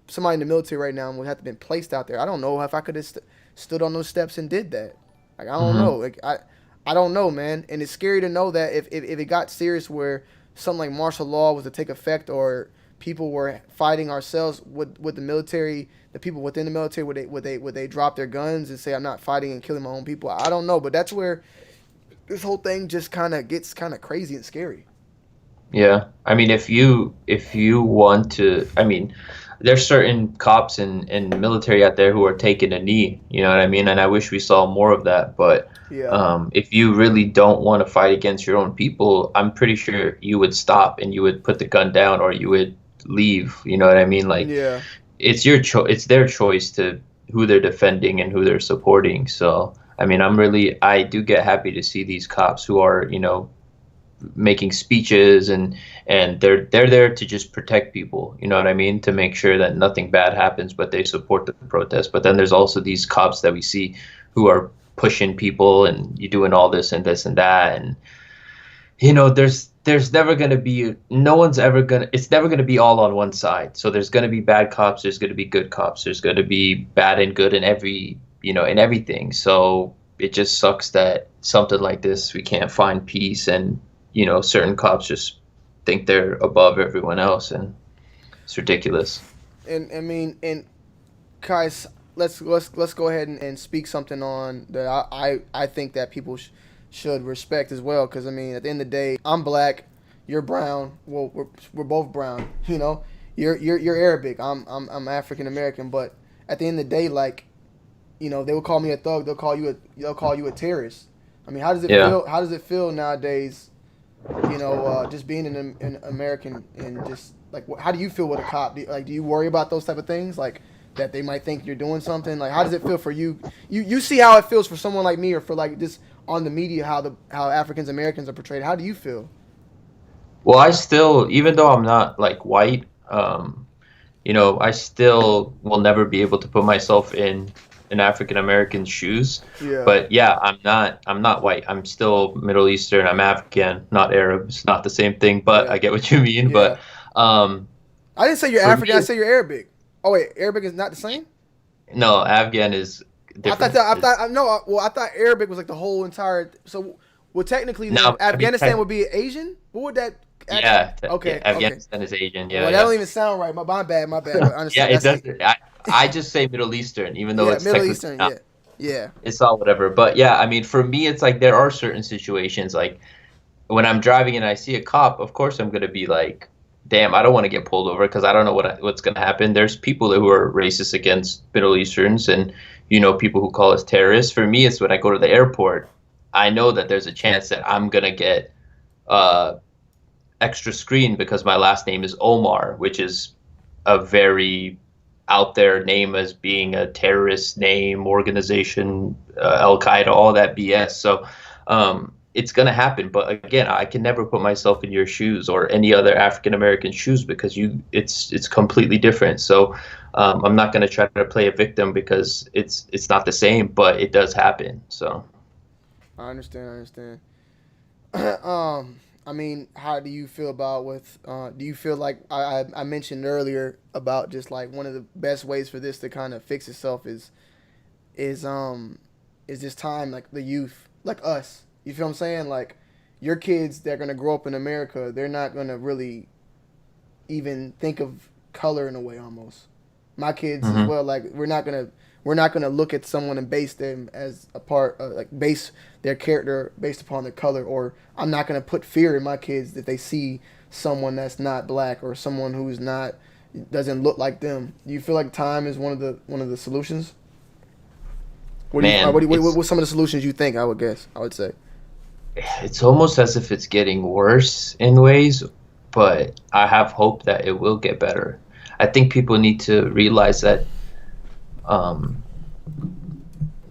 somebody in the military right now and would have to been placed out there, I don't know if I could have stood on those steps and did that. Like, I don't know. Like, I don't know, man. And it's scary to know that if it got serious where something like martial law was to take effect or people were fighting ourselves with the military, the people within the military, would they drop their guns and say, I'm not fighting and killing my own people? I don't know, but that's where this whole thing just kind of gets kind of crazy and scary. Yeah. I mean, if you want to, I mean, there's certain cops and military out there who are taking a knee, you know what I mean? And I wish we saw more of that. But if you really don't want to fight against your own people, I'm pretty sure you would stop and you would put the gun down or you would leave. You know what I mean? Like, it's your it's their choice to who they're defending and who they're supporting. So, I mean, I do get happy to see these cops who are, making speeches and they're there to just protect people, you know what I mean, to make sure that nothing bad happens, but they support the protest. But then there's also these cops that we see who are pushing people and you doing all this and this and that, and there's never going to be it's never going to be all on one side. So there's going to be bad cops, there's going to be good cops, there's going to be bad and good in in everything. So it just sucks that something like this, we can't find peace, and certain cops just think they're above everyone else, and it's ridiculous. And I mean, and guys, let's go ahead and speak something on that I think that people should respect as well. Because I mean, at the end of the day, I'm black, you're brown. Well, we're both brown. You're Arabic. I'm African American. But at the end of the day, like, they will call me a thug. They'll call you a terrorist. I mean, how does it feel? How does it feel nowadays? Just being an American, and just like, how do you feel with a cop? Do you worry about those type of things, like that they might think you're doing something? Like, how does it feel for you? You see how it feels for someone like me, or for like just on the media, how Africans Americans are portrayed. How do you feel? Well, I still, even though I'm not like white, I still will never be able to put myself in an African American's shoes. Yeah. But yeah, I'm not white. I'm still Middle Eastern. I'm African, not Arab. It's not the same thing, but I get what you mean. Yeah. But I didn't say you're African. I said you're Arabic. Oh wait, Arabic is not the same? No, Afghan is different. I thought Arabic was like the whole entire. So, well, technically, no, Afghanistan would be Asian. What would that? Yeah. Okay. Afghanistan is Asian. Yeah. Well, that don't even sound right. My bad. Yeah, it does. I just say Middle Eastern, even though it's Middle Eastern. Not, yeah. It's all whatever. But yeah, I mean, for me, it's like there are certain situations, like when I'm driving and I see a cop, of course I'm gonna be like, damn, I don't want to get pulled over because I don't know what's gonna happen. There's people who are racist against Middle Easterns, and people who call us terrorists. For me, it's when I go to the airport, I know that there's a chance that I'm gonna get extra screen because my last name is Omar, which is a very out there name as being a terrorist name, organization, Al Qaeda, all that BS. So it's gonna happen. But again, I can never put myself in your shoes or any other African American shoes because it's completely different. So I'm not gonna try to play a victim because it's not the same, but it does happen. So I understand. I understand. I mean, how do you feel about with? Do you feel like I mentioned earlier about just like one of the best ways for this to kind of fix itself is is this time like the youth like us. You feel what I'm saying? Like your kids that are gonna grow up in America, they're not gonna really even think of color in a way almost. My kids as hmm well. Like we're not gonna look at someone and base them as a part like base their character based upon their color, or I'm not gonna put fear in my kids that they see someone that's not black or someone who's not doesn't look like them. Do you feel like time is one of the solutions? What do you man, what's some of the solutions you think? I would say. it's almost as if it's getting worse in ways, but I have hope that it will get better. I think people need to realize that um,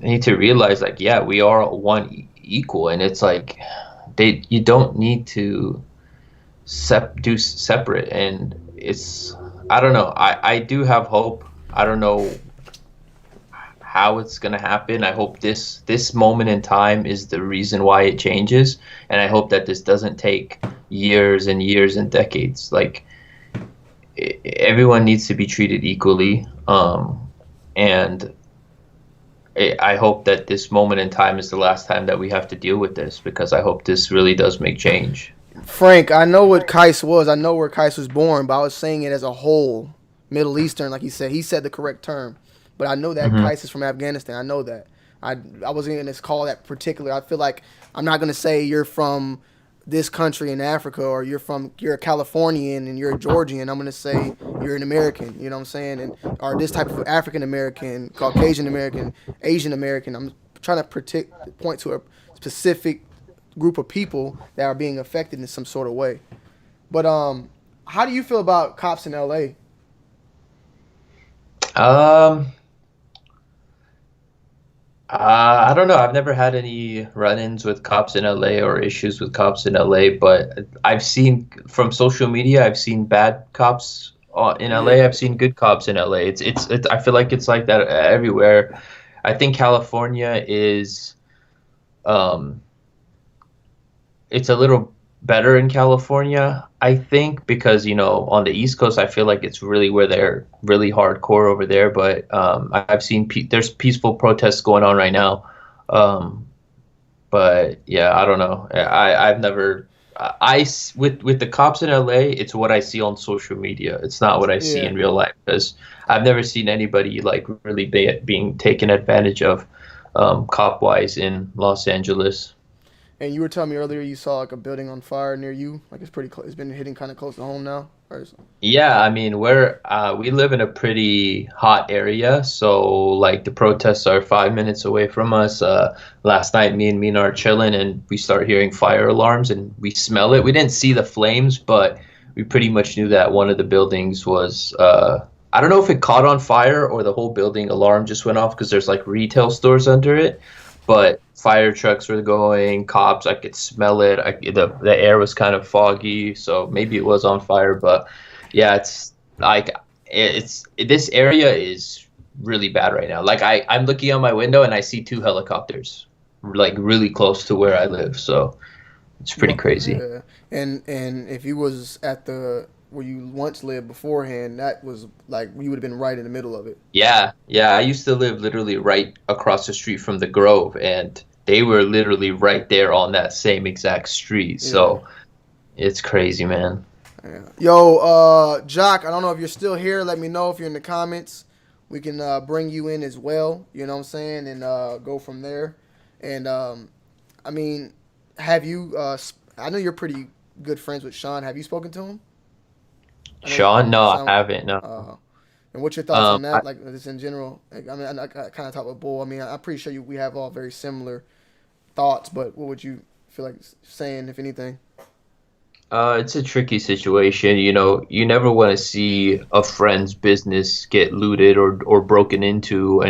they need to realize like yeah, we are one equal, and it's like they you don't need to separate, and it's I don't know. I do have hope. I don't know how it's gonna happen. I hope this moment in time is the reason why it changes, and I hope that this doesn't take years and years and decades. Like everyone needs to be treated equally, and I hope that this moment in time is the last time that we have to deal with this because I hope this really does make change. Frank, I know what Kais was. I know where Kais was born, but I was saying it as a whole, Middle Eastern, like he said. He said the correct term, but I know that hmm Kais is from Afghanistan. I know that. I wasn't going to call that particular. I feel like I'm not going to say you're from this country in Africa or you're a Californian and you're a Georgian. I'm going to say you're an American. You know what I'm saying? And or this type of African American, Caucasian American, Asian American. I'm trying to point to a specific group of people that are being affected in some sort of way. But how do you feel about cops in LA? Um, I don't know. I've never had any run-ins with cops in LA or issues with cops in LA, but I've seen from social media, I've seen bad cops in LA. Yeah. I've seen good cops in LA. It's I feel like it's like that everywhere. I think California is um it's a little better in California, I think, because on the East Coast, I feel like it's really where they're really hardcore over there. But I've seen there's peaceful protests going on right now. Um, but yeah, I don't know. I've never with the cops in LA, it's what I see on social media. It's not what I see Yeah. in real life because I've never seen anybody like really being taken advantage of cop wise in Los Angeles. And you were telling me earlier you saw like a building on fire near you. Like it's pretty close. It's been hitting kind of close to home now. Yeah, I mean, we live in a pretty hot area, so like the protests are 5 minutes away from us. Last night, me and Mina are chilling, and we start hearing fire alarms, and we smell it. We didn't see the flames, but we pretty much knew that one of the buildings was. I don't know if it caught on fire or the whole building alarm just went off because there's like retail stores under it, but fire trucks were going, cops, I could smell it. The air was kind of foggy, so maybe it was on fire. But yeah, it's like it's this area is really bad right now. Like I'm looking out my window and I see two helicopters, like really close to where I live. So it's pretty crazy. Yeah. And if you was at the where you once lived beforehand, that was like you would have been right in the middle of it. Yeah, yeah. I used to live literally right across the street from the Grove, and they were literally right there on that same exact street. Yeah. So it's crazy, man. Yeah. Yo, Jock, I don't know if you're still here. Let me know if you're in the comments. We can bring you in as well. You know what I'm saying, and go from there. And I mean, have you? I know you're pretty good friends with Sean. Have you spoken to him? I know you Sean? No, I sound. haven't. No. Uh, and what's your thoughts on I, that? Like just in general. Like, I mean, I kind of talk with Bull. I mean, I'm pretty sure we have all very similar thoughts. But what would you feel like saying, if anything? it's a tricky situation. You never want to see a friend's business get looted or broken into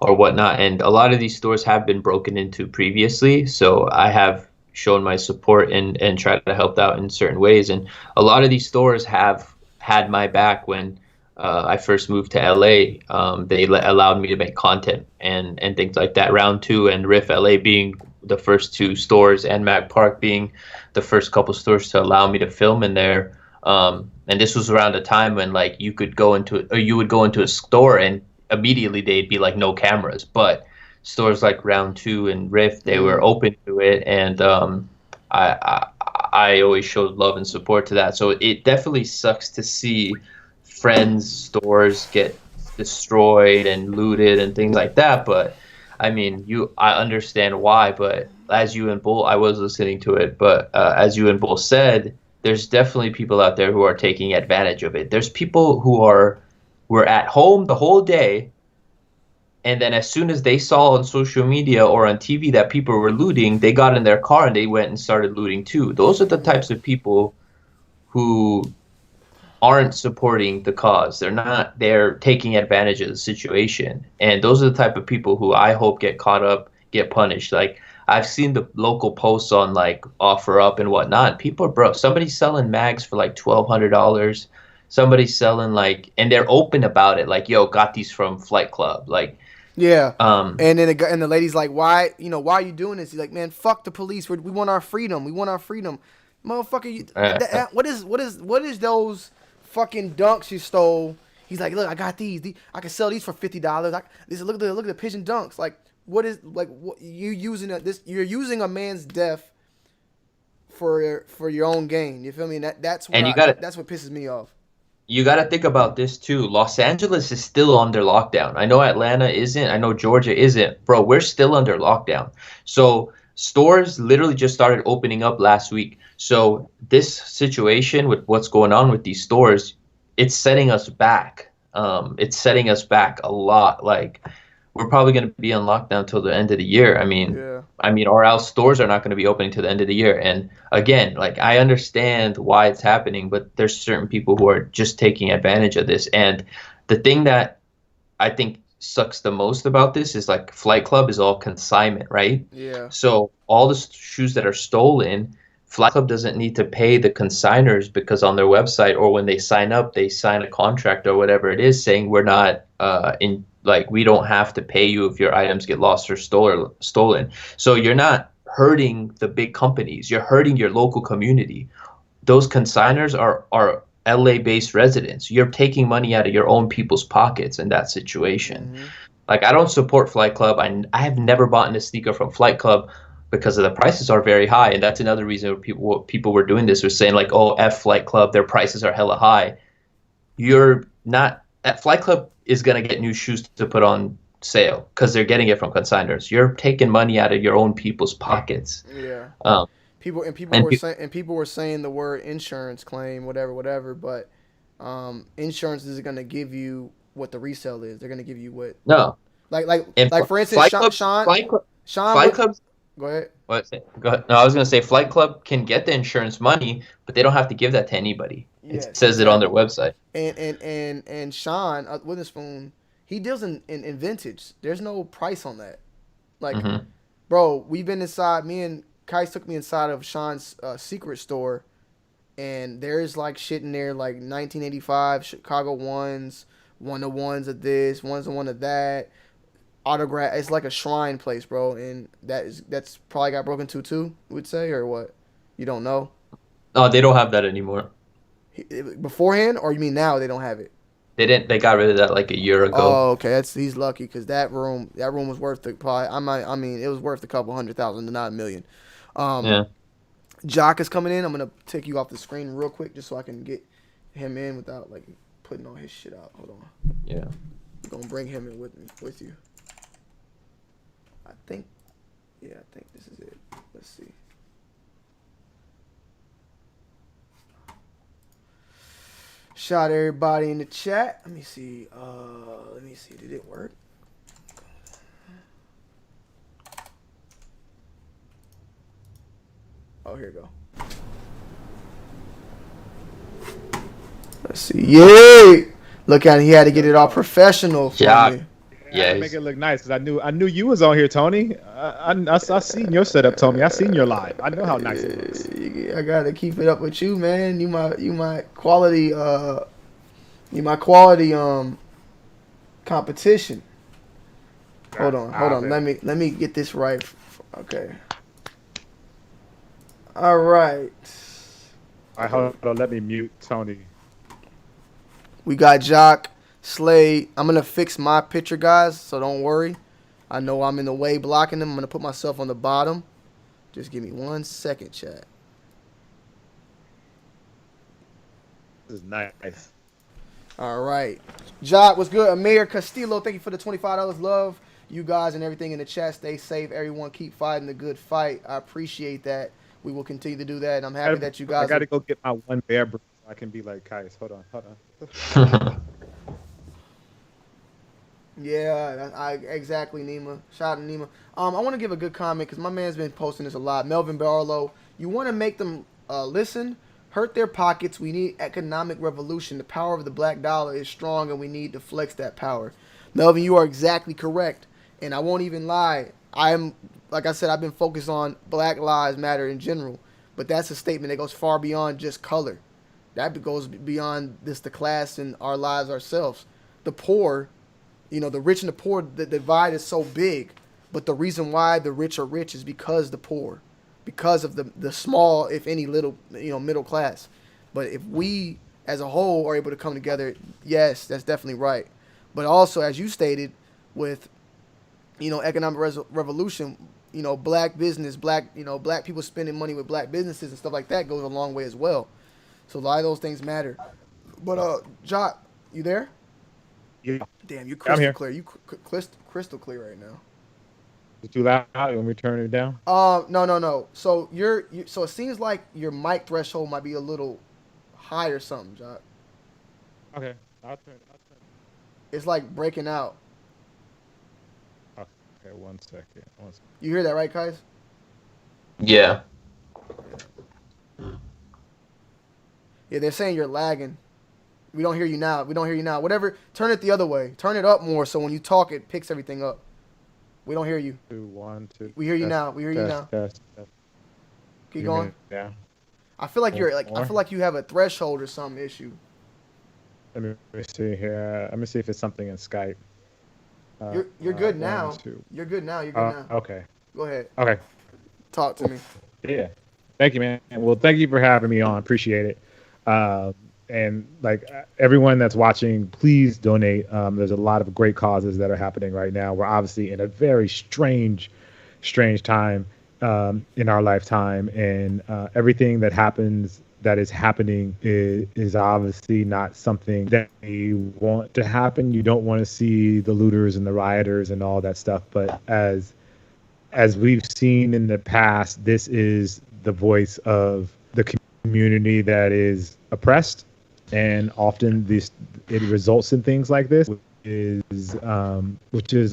or whatnot. And a lot of these stores have been broken into previously. So I have shown my support and tried to help out in certain ways. And a lot of these stores have had my back when I first moved to LA. They allowed me to make content and things like that. Round 2 and Riff LA being the first 2 stores, and Mac Park being the first couple stores to allow me to film in there. And this was around a time when like you would go into a store and immediately they'd be like no cameras. But stores like Round 2 and Riff, they were open to it, and I always showed love and support to that. So it definitely sucks to see friends' stores get destroyed and looted and things like that. But I mean, I understand why. But as you and Bull, I was listening to it, but as you and Bull said, there's definitely people out there who are taking advantage of it. There's people who were at home the whole day, and then as soon as they saw on social media or on TV that people were looting, they got in their car and they went and started looting too. Those are the types of people who aren't supporting the cause. They're taking advantage of the situation. And those are the type of people who I hope get caught up, get punished. Like, I've seen the local posts on like OfferUp and whatnot. People are broke. Somebody's selling mags for like $1,200. Somebody's selling like, and they're open about it. Like, yo, got these from Flight Club. Like, yeah. And then the lady's like, why are you doing this? He's like, man, fuck the police. We want our freedom. We want our freedom. Motherfucker, what is those fucking dunks you stole? He's like, look, I got these. I can sell these for $50. Look at the pigeon dunks. Like, what is like what you using this? You're using a man's death for your own gain. You feel me? That's what pisses me off. You got to think about this too. Los Angeles is still under lockdown. I know Atlanta isn't. I know Georgia isn't. Bro, we're still under lockdown. So stores literally just started opening up last week. So this situation with what's going on with these stores, it's setting us back. It's setting us back a lot. Like, we're probably going to be on lockdown till the end of the year. I mean, or else stores are not going to be opening till the end of the year. And again, like, I understand why it's happening, but there's certain people who are just taking advantage of this. And the thing that I think sucks the most about this is like Flight Club is all consignment, right? Yeah. So all the shoes that are stolen, Flight Club doesn't need to pay the consigners, because on their website or when they sign up, they sign a contract or whatever it is saying we're not we don't have to pay you if your items get lost or stolen. So you're not hurting the big companies. You're hurting your local community. Those consigners are LA-based residents. You're taking money out of your own people's pockets in that situation. Mm-hmm. Like, I don't support Flight Club. I have never bought a sneaker from Flight Club because of the prices are very high. And that's another reason people were doing this, were saying like, oh, F Flight Club, their prices are hella high. You're not at Flight Club is going to get new shoes to put on sale because they're getting it from consigners. You're taking money out of your own people's pockets. Yeah. People were saying the word insurance claim, whatever, but insurance isn't going to give you what the resale is. They're going to give you what. No. Like for instance, Sean. Go ahead. What? Go ahead. No, I was going to say Flight Club can get the insurance money, but they don't have to give that to anybody. It says it on their website. And Sean Witherspoon, he deals in vintage. There's no price on that. Like, bro, we've been inside. Me and Kai took me inside of Sean's secret store, and there's like shit in there like 1985 Chicago ones, 1-of-1s of this, 1-of-1 of that. Autograph. It's like a shrine place, bro, and that's probably got broken into too. Would say, or what? You don't know? No, they don't have that anymore. Beforehand, or you mean now they don't have it? They didn't. They got rid of that like a year ago. Oh, okay. He's lucky because that room was worth it was worth a couple $100,000, not $1 million. Yeah. Jock is coming in. I'm gonna take you off the screen real quick just so I can get him in without like putting all his shit out. Hold on. Yeah. I'm gonna bring him in with you. I think this is it. Let's see. Shout everybody in the chat. Let me see. Did it work? Oh, here we go. Let's see. Yay! Look at him. He had to get it all professional for me. I Yeah, had to make it look nice because I knew you was on here, Tony. I seen your setup, Tony. I seen your live. I know how nice it looks. I gotta keep it up with you, man. You my quality competition. Hold on. Man. Let me get this right. Okay. All right. All right, hold on. Let me mute Tony. We got Jock, Slade. I'm gonna fix my picture, guys, so don't worry. I know I'm in the way blocking them. I'm gonna put myself on the bottom. Just give me 1 second, chat. This is nice. All right. Jock, what's good? Amir Castillo, thank you for the $25. Love you guys and everything in the chat. Stay safe. Everyone keep fighting the good fight. I appreciate that. We will continue to do that. And I'm happy that you guys... I got to go get my one bear brew so I can be like Kais. Hold on. Yeah, I exactly, Nima. Shout out to Nima. I want to give a good comment because my man's been posting this a lot. Melvin Barlow, you want to make them listen, hurt their pockets. We need economic revolution. The power of the black dollar is strong, and we need to flex that power. Melvin, you are exactly correct, and I won't even lie. Like I said, I've been focused on Black Lives Matter in general, but that's a statement that goes far beyond just color. That goes beyond this, the class and our lives ourselves. The poor. You know, the rich and the poor, the divide is so big. But the reason why the rich are rich is because the poor. Because of the small, if any, little, middle class. But if we, as a whole, are able to come together, yes, that's definitely right. But also, as you stated, with, economic revolution, black business, black people spending money with black businesses and stuff like that goes a long way as well. So a lot of those things matter. But, Jock, you there? Yeah. Damn, you I'm here. crystal clear. You crystal clear right now. Is it too loud? You want me to turn it down? No. So so it seems like your mic threshold might be a little high or something, Jock. Okay, I'll turn. It's like breaking out. Okay, 1 second. You hear that, right, Kais? Yeah. Yeah, they're saying you're lagging. We don't hear you now. Whatever. Turn it the other way. Turn it up more so when you talk, it picks everything up. We don't hear you. 2, 1, 2. We hear you now. Test. Keep going. Yeah. I feel like I feel like you have a threshold or some issue. Let me see here. Let me see if it's something in Skype. You're good now. 1, 2. You're good now. You're good now. Okay. Go ahead. Okay. Talk to me. Yeah. Thank you, man. Well, thank you for having me on. Appreciate it. And like everyone that's watching, please donate. There's a lot of great causes that are happening right now. We're obviously in a very strange time in our lifetime, and everything that is happening is obviously not something that you want to happen. You don't want to see the looters and the rioters and all that stuff. But as we've seen in the past, this is the voice of the community that is oppressed. And often it results in things like this, which is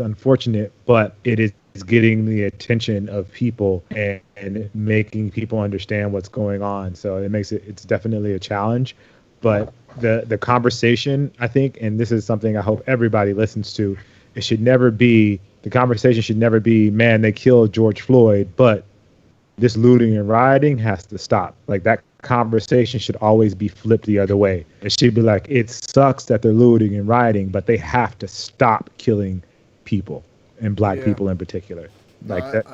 unfortunate, but it is getting the attention of people and making people understand what's going on. So it's definitely a challenge, but the conversation, I think, and this is something I hope everybody listens to, the conversation should never be, man, they killed George Floyd, but this looting and rioting has to stop. Like, that conversation should always be flipped the other way. It should be like, it sucks that they're looting and rioting, but they have to stop killing people, and black people in particular. Like,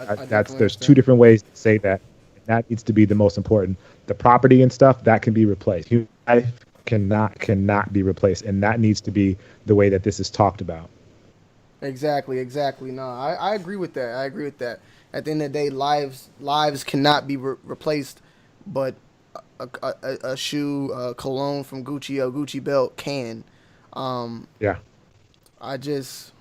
there's two different ways to say that. That needs to be the most important. The property and stuff, that can be replaced. Human life cannot be replaced, and that needs to be the way that this is talked about. Exactly. No, I agree with that. At the end of the day, lives cannot be replaced, but a shoe, a cologne from Gucci, a Gucci belt can. Yeah. I just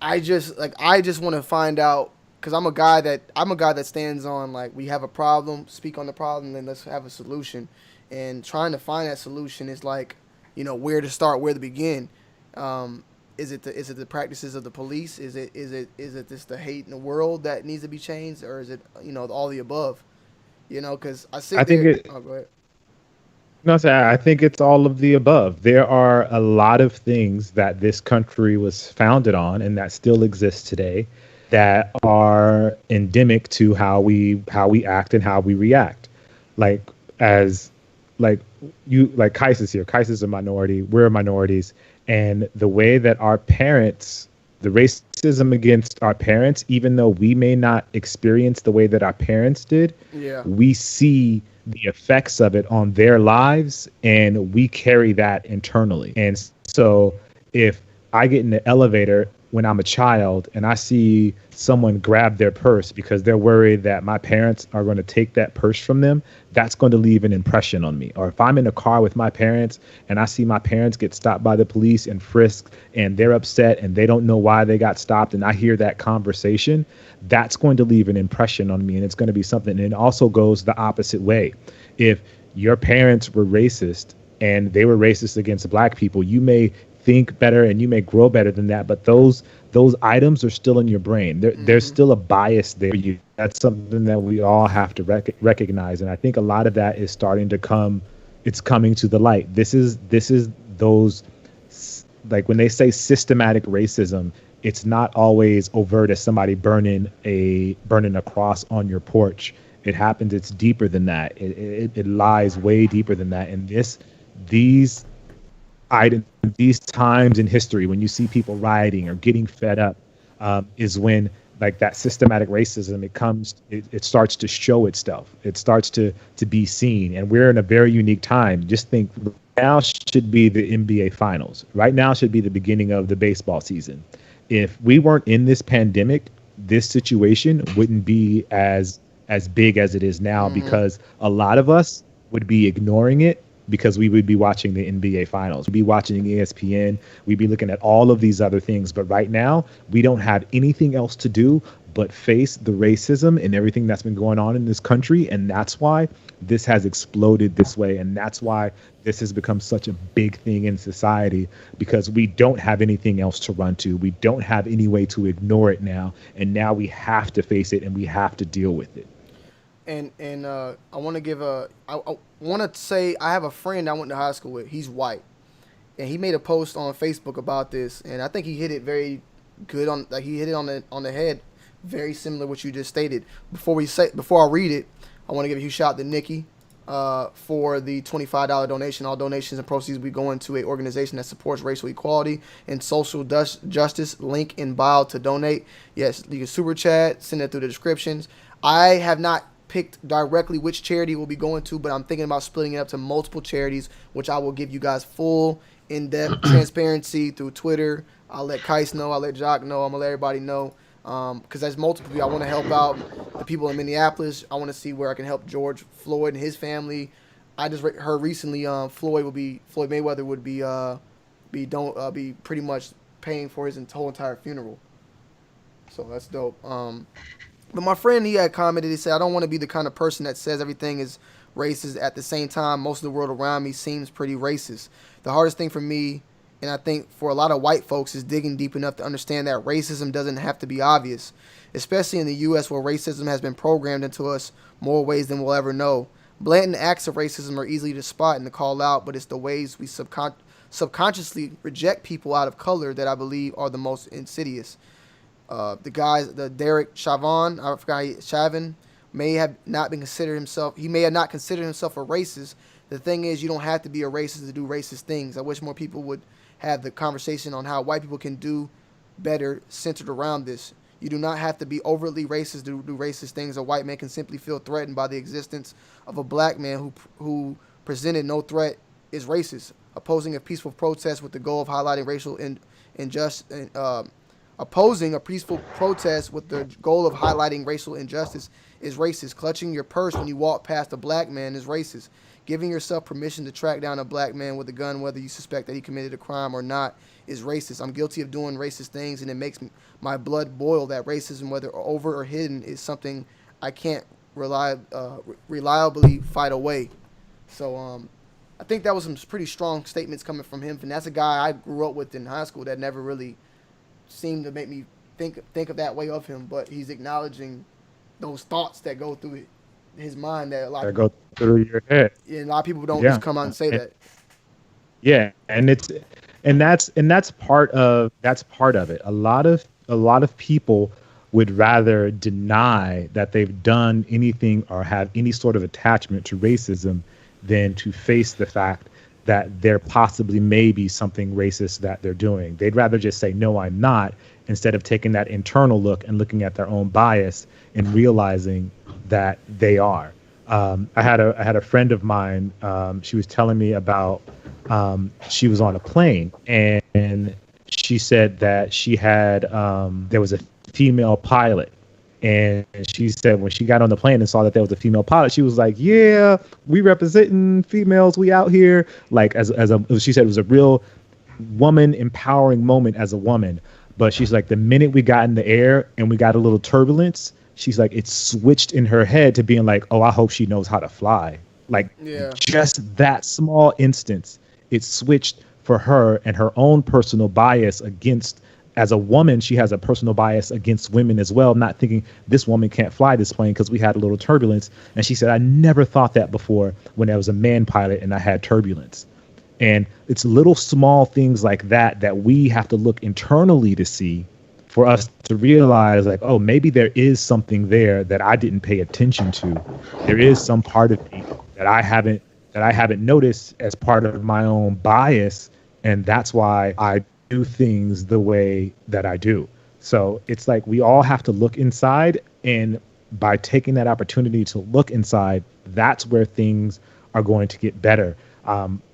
want to find out, because I'm a guy that stands on, like, we have a problem, speak on the problem, then let's have a solution. And trying to find that solution is like, where to start, where to begin. Is it the practices of the police? Is it just the hate in the world that needs to be changed, or is it all the above? Because go ahead. No, sir, I think it's all of the above. There are a lot of things that this country was founded on and that still exist today that are endemic to how we act and how we react. Like as like you like Kais is here. Kais is a minority. We're minorities. And the way that our parents, the racism against our parents, even though we may not experience the way that our parents did, Yeah. we see the effects of it on their lives and we carry that internally. And so if I get in the elevator when I'm a child and I see someone grab their purse because they're worried that my parents are going to take that purse from them, that's going to leave an impression on me. Or if I'm in a car with my parents and I see my parents get stopped by the police and frisked and they're upset and they don't know why they got stopped and I hear that conversation, that's going to leave an impression on me, and it's going to be something. And it also goes the opposite way. If your parents were racist and they were racist against black people, you may think better and you may grow better than that, but those items are still in your brain. There's still a bias there. That's something that we all have to recognize, and I think a lot of that is starting to come. It's coming to the light. This is those, like when they say systematic racism, it's not always overt as somebody burning a cross on your porch. It happens. It's deeper than that. It lies way deeper than that. And these items, these times in history when you see people rioting or getting fed up, is when like that systematic racism, it starts to show itself. It starts to be seen. And we're in a very unique time. Just think, now should be the NBA finals. Right now should be the beginning of the baseball season. If we weren't in this pandemic, this situation wouldn't be as big as it is now, because a lot of us would be ignoring it because we would be watching the NBA finals. We'd be watching ESPN. We'd be looking at all of these other things. But right now, we don't have anything else to do but face the racism and everything that's been going on in this country. And that's why this has exploded this way. And that's why this has become such a big thing in society, because we don't have anything else to run to. We don't have any way to ignore it now. And now we have to face it and we have to deal with it. And I want to I want to say I have a friend I went to high school with. He's white, and he made a post on Facebook about this, and I think he hit it very good he hit it on the head, very similar to what you just stated. Before I read it, I want to give a huge shout out to Nikki for the $25 donation. All donations and proceeds will be going to an organization that supports racial equality and social justice. Link in bio to donate. Yes, you can super chat, send it through the descriptions. I have not picked directly which charity it will be going to, but I'm thinking about splitting it up to multiple charities, which I will give you guys full in-depth transparency through Twitter. I'll let Kais know, I'll let Jock know, I'm gonna let everybody know, because there's multiple people. I want to help out the people in Minneapolis. I want to see where I can help George Floyd and his family. I just heard recently Floyd Mayweather would be pretty much paying for his whole entire funeral, so that's dope. But my friend, he had commented, he said, I don't want to be the kind of person that says everything is racist. At the same time, most of the world around me seems pretty racist. The hardest thing for me, and I think for a lot of white folks, is digging deep enough to understand that racism doesn't have to be obvious, especially in the U.S. where racism has been programmed into us more ways than we'll ever know. Blatant acts of racism are easy to spot and to call out, but it's the ways we subconsciously reject people out of color that I believe are the most insidious. The Derek Chauvin, I forgot Chauvin, may have not considered himself a racist. The thing is, you don't have to be a racist to do racist things. I wish more people would have the conversation on how white people can do better centered around this. You do not have to be overtly racist to do racist things. A white man can simply feel threatened by the existence of a black man who presented no threat is racist. Opposing a peaceful protest with the goal of highlighting racial injustice. Opposing a peaceful protest with the goal of highlighting racial injustice is racist. Clutching your purse when you walk past a black man is racist. Giving yourself permission to track down a black man with a gun, whether you suspect that he committed a crime or not, is racist. I'm guilty of doing racist things, and it makes my blood boil that racism, whether overt or hidden, is something I can't reliably fight away. So I think that was some pretty strong statements coming from him, and that's a guy I grew up with in high school that never really seemed to make me think of that way of him, but he's acknowledging those thoughts that go through his mind that a lot That of go people, through your head. yeah, a lot of people don't Yeah. just come out and say And- that. Yeah, and that's part of it. A lot of people would rather deny that they've done anything or have any sort of attachment to racism than to face the fact that there possibly may be something racist that they're doing. They'd rather just say, no, I'm not, instead of taking that internal look and looking at their own bias and realizing that they are. I had a friend of mine. She was telling me about she was on a plane and she said that she had there was a female pilot, and she said when she got on the plane and saw that there was a female pilot, she was like, "Yeah, we representing females. We out here." Like she said, it was a real woman empowering moment as a woman. But she's like, the minute we got in the air and we got a little turbulence, she's like, it switched in her head to being like, oh, I hope she knows how to fly. Like, Yeah. just that small instance, it switched for her and her own personal bias against, as a woman, she has a personal bias against women as well, not thinking this woman can't fly this plane because we had a little turbulence. And she said, I never thought that before when there was a man pilot and I had turbulence. And it's little small things like that that we have to look internally to see for us to realize, like, oh, maybe there is something there that I didn't pay attention to. There is some part of me that I haven't noticed as part of my own bias, and that's why I do things the way that I do. So it's like we all have to look inside, and by taking that opportunity to look inside, that's where things are going to get better.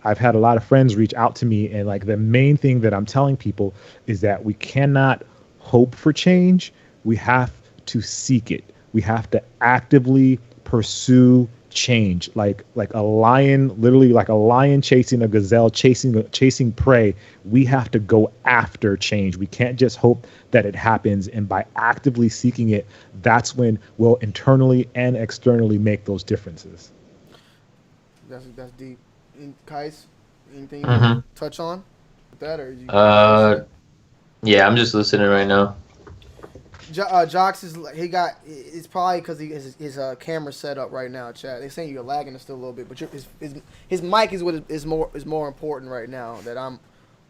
I've had a lot of friends reach out to me, and like the main thing that I'm telling people is that we cannot hope for change. We have to seek it. We have to actively pursue change, like a lion, literally like a lion chasing a gazelle, chasing prey. We have to go after change. We can't just hope that it happens. And by actively seeking it, that's when we'll internally and externally make those differences. That's deep. Kais, anything you Mhm. want to touch on with that, or you? Yeah, I'm just listening right now. Jocks is it's probably because his camera set up right now. Chat. They saying you're lagging still a little bit, but his mic is what is more important right now that I'm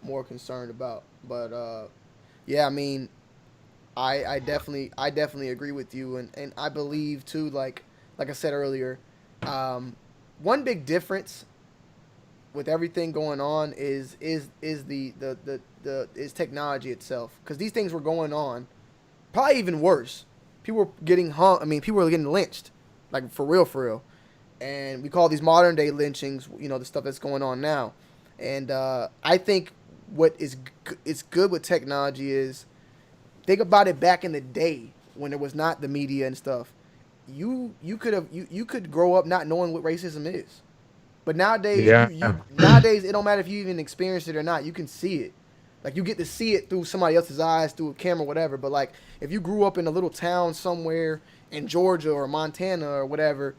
more concerned about. But yeah, I mean, I definitely agree with you, and I believe too. Like I said earlier, one big difference with everything going on is technology itself, because these things were going on. Probably even worse. People were getting hung. I mean, people were getting lynched, like for real. And we call these modern day lynchings, the stuff that's going on now. And I think what is good with technology is, think about it back in the day when there was not the media and stuff. You could grow up not knowing what racism is, but nowadays nowadays it don't matter if you even experienced it or not. You can see it. Like, you get to see it through somebody else's eyes, through a camera, whatever. But, like, if you grew up in a little town somewhere in Georgia or Montana or whatever,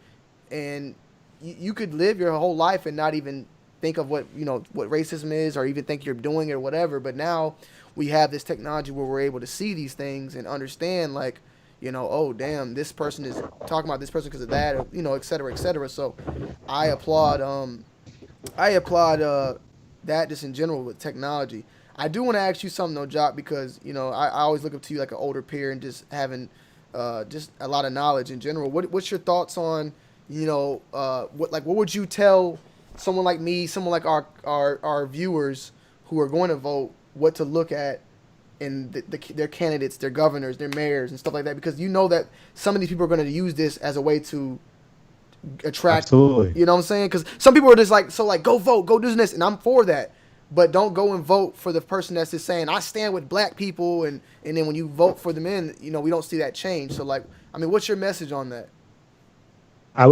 and you could live your whole life and not even think of what racism is, or even think you're doing it or whatever. But now we have this technology where we're able to see these things and understand, like, oh, damn, this person is talking about this person because of that, or, et cetera, et cetera. So I applaud that just in general with technology. I do want to ask you something though, Jock, because I always look up to you like an older peer and just having just a lot of knowledge in general. What's your thoughts on what would you tell someone like me, someone like our viewers who are going to vote, what to look at in their candidates, their governors, their mayors, and stuff like that? Because that some of these people are going to use this as a way to attract. Absolutely. You know what I'm saying? Because some people are just like, go vote, go do this, and I'm for that. But don't go and vote for the person that's just saying, I stand with black people, and then when you vote for them in, we don't see that change. So, what's your message on that? I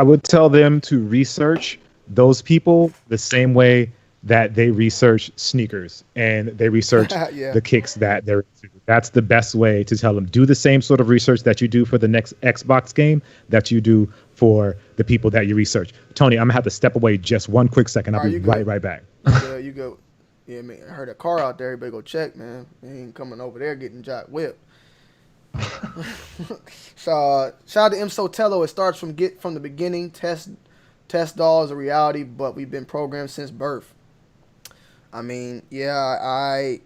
would tell them to research those people the same way that they research sneakers and they research the kicks that they're into. That's the best way to tell them. Do the same sort of research that you do for the next Xbox game that you do for the people that you research. Tony, I'm gonna have to step away just one quick second. I'll be right back. You go. Yeah, man. I heard a car out there. Everybody go check, man. He ain't coming over there getting Jock whipped. So shout out to M Sotelo. It starts from the beginning. Test dolls a reality, but we've been programmed since birth. I mean, yeah,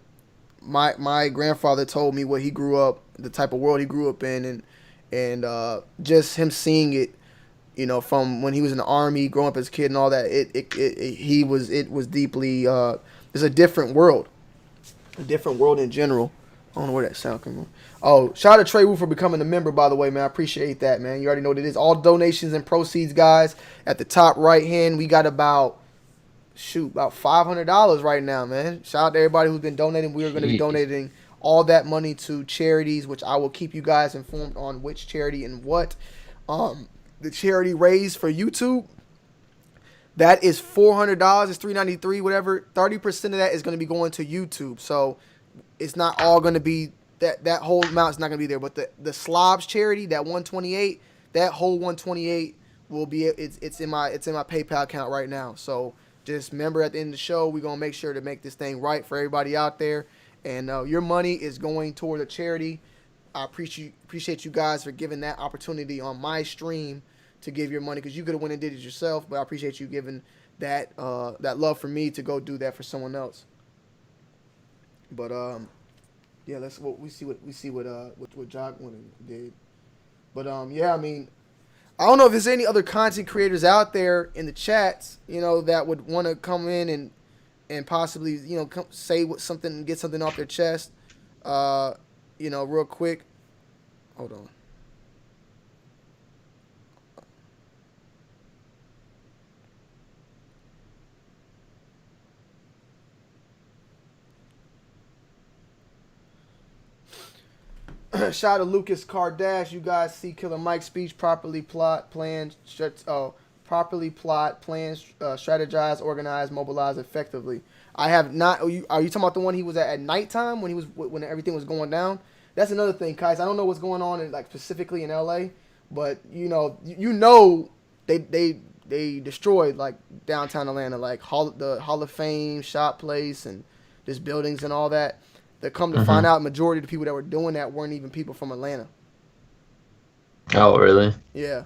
my grandfather told me what he grew up, the type of world he grew up in, and just him seeing it, from when he was in the army, growing up as a kid, and all that. It was deeply. It's a different world in general. I don't know where that sound came from. Oh, shout out to Trey Wu for becoming a member, by the way, man. I appreciate that, man. You already know what it is. All donations and proceeds, guys. At the top right hand, we got about $500 right now, man. Shout out to everybody who's been donating. We are going to be donating all that money to charities, which I will keep you guys informed on which charity and what. The charity raised for YouTube, that is $400. It's $393, whatever. 30% of that is going to be going to YouTube. So it's not all going to be that whole amount is not going to be there. But the Slobs charity, that 128, that whole 128 will be it's in my PayPal account right now. So just remember, at the end of the show, we're going to make sure to make this thing right for everybody out there. And your money is going toward a charity. I appreciate you guys for giving that opportunity on my stream to give your money, because you could have went and did it yourself, but I appreciate you giving that love for me to go do that for someone else. But yeah, we see what Jock went and did. But yeah, I mean, I don't know if there's any other content creators out there in the chats, that would want to come in and possibly, say something and get something off their chest, real quick. Hold on. Shout out to Lucas Kardash. You guys see Killer Mike's speech. Properly plot, plan, strategize, organize, mobilize effectively. I have not. Are you talking about the one he was at nighttime when everything was going down? That's another thing, guys. I don't know what's going on specifically in LA, but they destroyed like downtown Atlanta, like the Hall of Fame shop place and just buildings and all that. That come to find out, majority of the people that were doing that weren't even people from Atlanta. Oh, really? Yeah.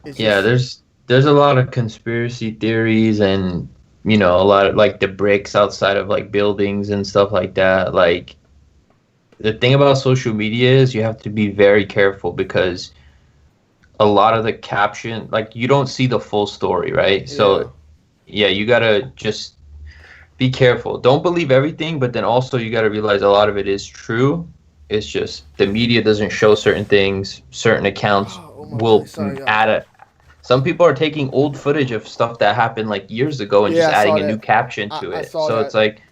There's a lot of conspiracy theories, and a lot of like the bricks outside of like buildings and stuff like that. Like, the thing about social media is you have to be very careful, because a lot of the caption, like, you don't see the full story, right? So yeah, you gotta just be careful. Don't believe everything, but then also you got to realize a lot of it is true. It's just the media doesn't show certain things. Certain accounts will add it. Some people are taking old footage of stuff that happened like years ago and just adding a new caption to it. So it's like,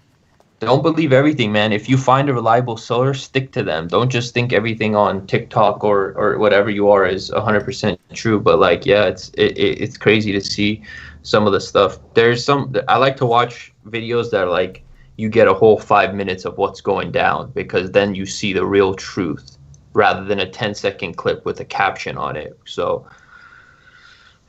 don't believe everything, man. If you find a reliable source, stick to them. Don't just think everything on TikTok or whatever you are is 100% true. But like, yeah, it's crazy to see some of the stuff. I like to watch videos that are like, you get a whole 5 minutes of what's going down, because then you see the real truth rather than a 10-second clip with a caption on it. So,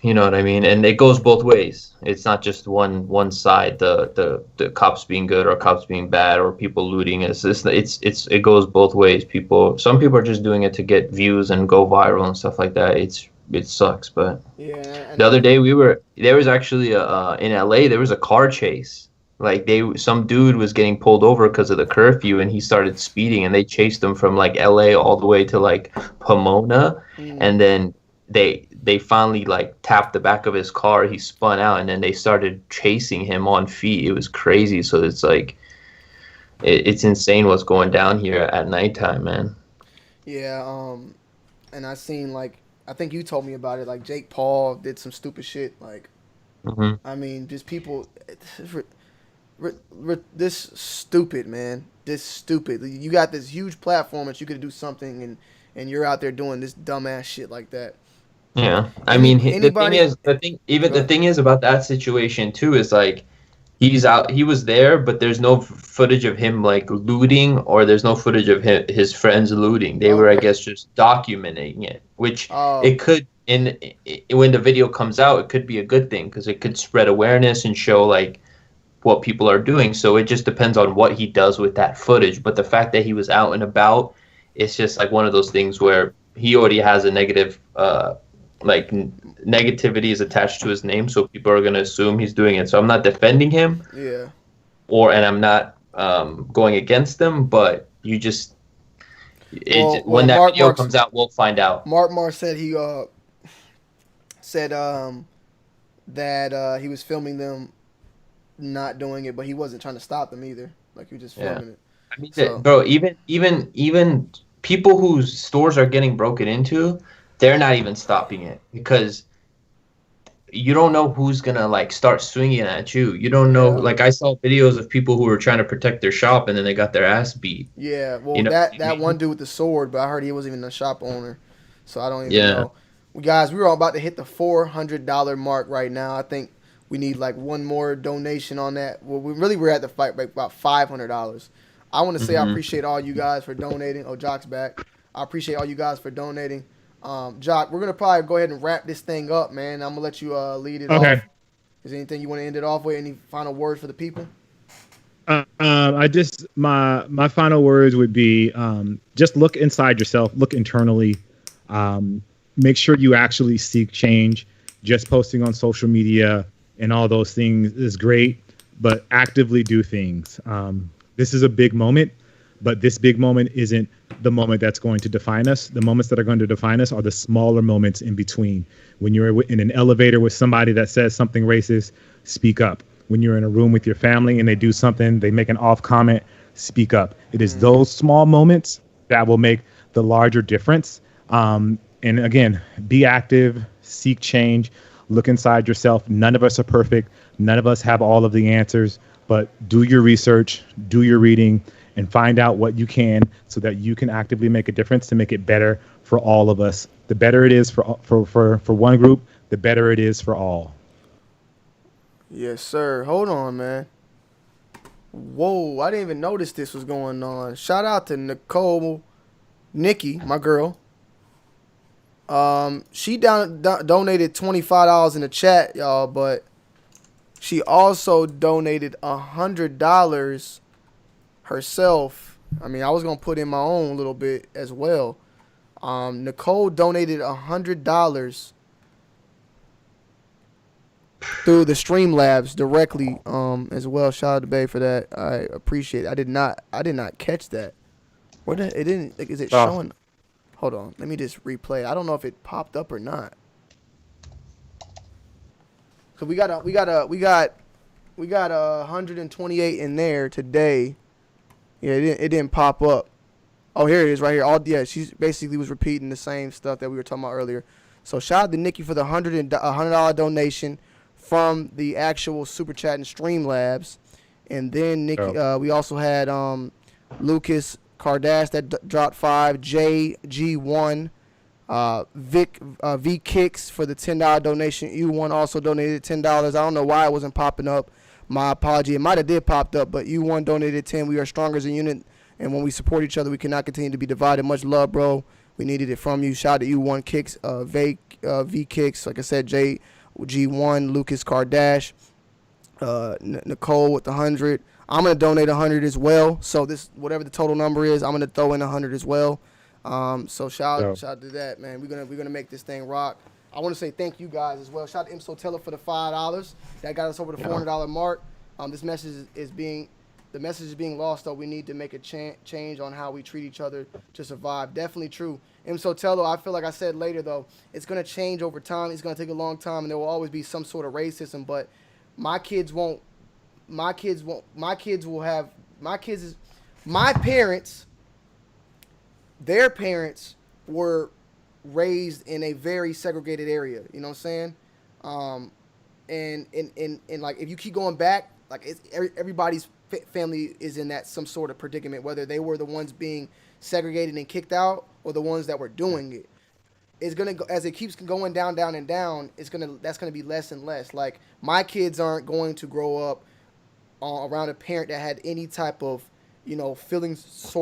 you know what I mean? And it goes both ways. It's not just one side, the cops being good or cops being bad or people looting. It goes both ways. Some people are just doing it to get views and go viral and stuff like that. It sucks, but yeah. The other day there was actually in LA, there was a car chase. Like, some dude was getting pulled over because of the curfew, and he started speeding, and they chased him from like LA all the way to like Pomona, and then they finally like tapped the back of his car. He spun out, and then they started chasing him on feet. It was crazy. So it's like, it's insane what's going down here at nighttime, man. Yeah. And I seen, like, I think you told me about it. Like, Jake Paul did some stupid shit. Like, I mean, just people. This stupid, man. This stupid. You got this huge platform that you could do something, and you're out there doing this dumbass shit like that. Yeah, I mean, the thing is about that situation too is like, he was there, but there's no footage of him like looting, or there's no footage of his friends looting. They were, I guess, just documenting it, which it could, when the video comes out, it could be a good thing, because it could spread awareness and show like what people are doing. So it just depends on what he does with that footage. But the fact that he was out and about, it's just like one of those things where he already has a negative, negativity is attached to his name, so people are going to assume he's doing it. So I'm not defending him, and I'm not going against them, but you just when that video comes out, we'll find out. Mark said he said that he was filming them not doing it, but he wasn't trying to stop them either. Like, he was just filming it. I mean, bro, even people whose stores are getting broken into, they're not even stopping it because you don't know who's gonna like start swinging at you. You don't know. Like, I saw videos of people who were trying to protect their shop and then they got their ass beat. Yeah, well, that one dude with the sword, but I heard he wasn't even a shop owner, so I don't even know. Guys, we're all about to hit the $400 mark right now. I think we need like one more donation on that. Well, we're at the fight like about $500. I want to say I appreciate all you guys for donating. Oh, Jock's back. I appreciate all you guys for donating. Jock, we're gonna probably go ahead and wrap this thing up, man. I'm gonna let you lead it off. Is there anything you want to end it off with? Any final words for the people? My final words would be just look inside yourself, look internally, make sure you actually seek change. Just posting on social media and all those things is great, but actively do things. This is a big moment, but this big moment isn't the moment that's going to define us. The moments that are going to define us are the smaller moments in between. When you're in an elevator with somebody that says something racist, speak up. When you're in a room with your family and they do something, they make an off comment, speak up. It is those small moments that will make the larger difference. And again, be active, seek change, look inside yourself. None of us are perfect. None of us have all of the answers, but do your research, do your reading, and find out what you can so that you can actively make a difference to make it better for all of us. The better it is for one group, the better it is for all. Yes, sir. Hold on, man. Whoa, I didn't even notice this was going on. Shout out to Nikki, my girl. She donated $25 in the chat, y'all, but she also donated $100 herself. I mean, I was gonna put in my own little bit as well. Nicole donated $100 through the Streamlabs directly as well. Shout out to Bay for that. I appreciate it. I did not catch that. It didn't. Like, is it showing? Hold on. Let me just replay. I don't know if it popped up or not. So we got 128 in there today. Yeah, it didn't pop up. Oh, here it is right here. She basically was repeating the same stuff that we were talking about earlier. So shout out to Nikki for the $100 donation from the actual Super Chat and Streamlabs. And then Nikki, we also had Lucas Cardass that dropped 5, JG1, V Kicks for the $10 donation. U1 also donated $10. I don't know why it wasn't popping up. My apology. It might have did popped up, but U1 donated 10. We are stronger as a unit, and when we support each other, we cannot continue to be divided. Much love, bro. We needed it from you. Shout out to U1 Kicks, V Kicks. Like I said, JG1, Lucas Cardash, Nicole with the 100. I'm gonna donate 100 as well. So this, whatever the total number is, I'm gonna throw in 100 as well. So shout out to that, man. We're gonna make this thing rock. I want to say thank you guys as well. Shout out to Imsotella for the $5 that got us over the $400 mark. This message is being lost, though. We need to make a change on how we treat each other to survive. Definitely true. Imsotella, I feel like I said later though, it's gonna change over time. It's gonna take a long time, and there will always be some sort of racism. But my parents, their parents were raised in a very segregated area, you know what I'm saying? And like, if you keep going back, like, everybody's family is in that some sort of predicament, whether they were the ones being segregated and kicked out or the ones that were doing it. It's gonna go, as it keeps going down and down. That's gonna be less and less. Like, my kids aren't going to grow up around a parent that had any type of, feelings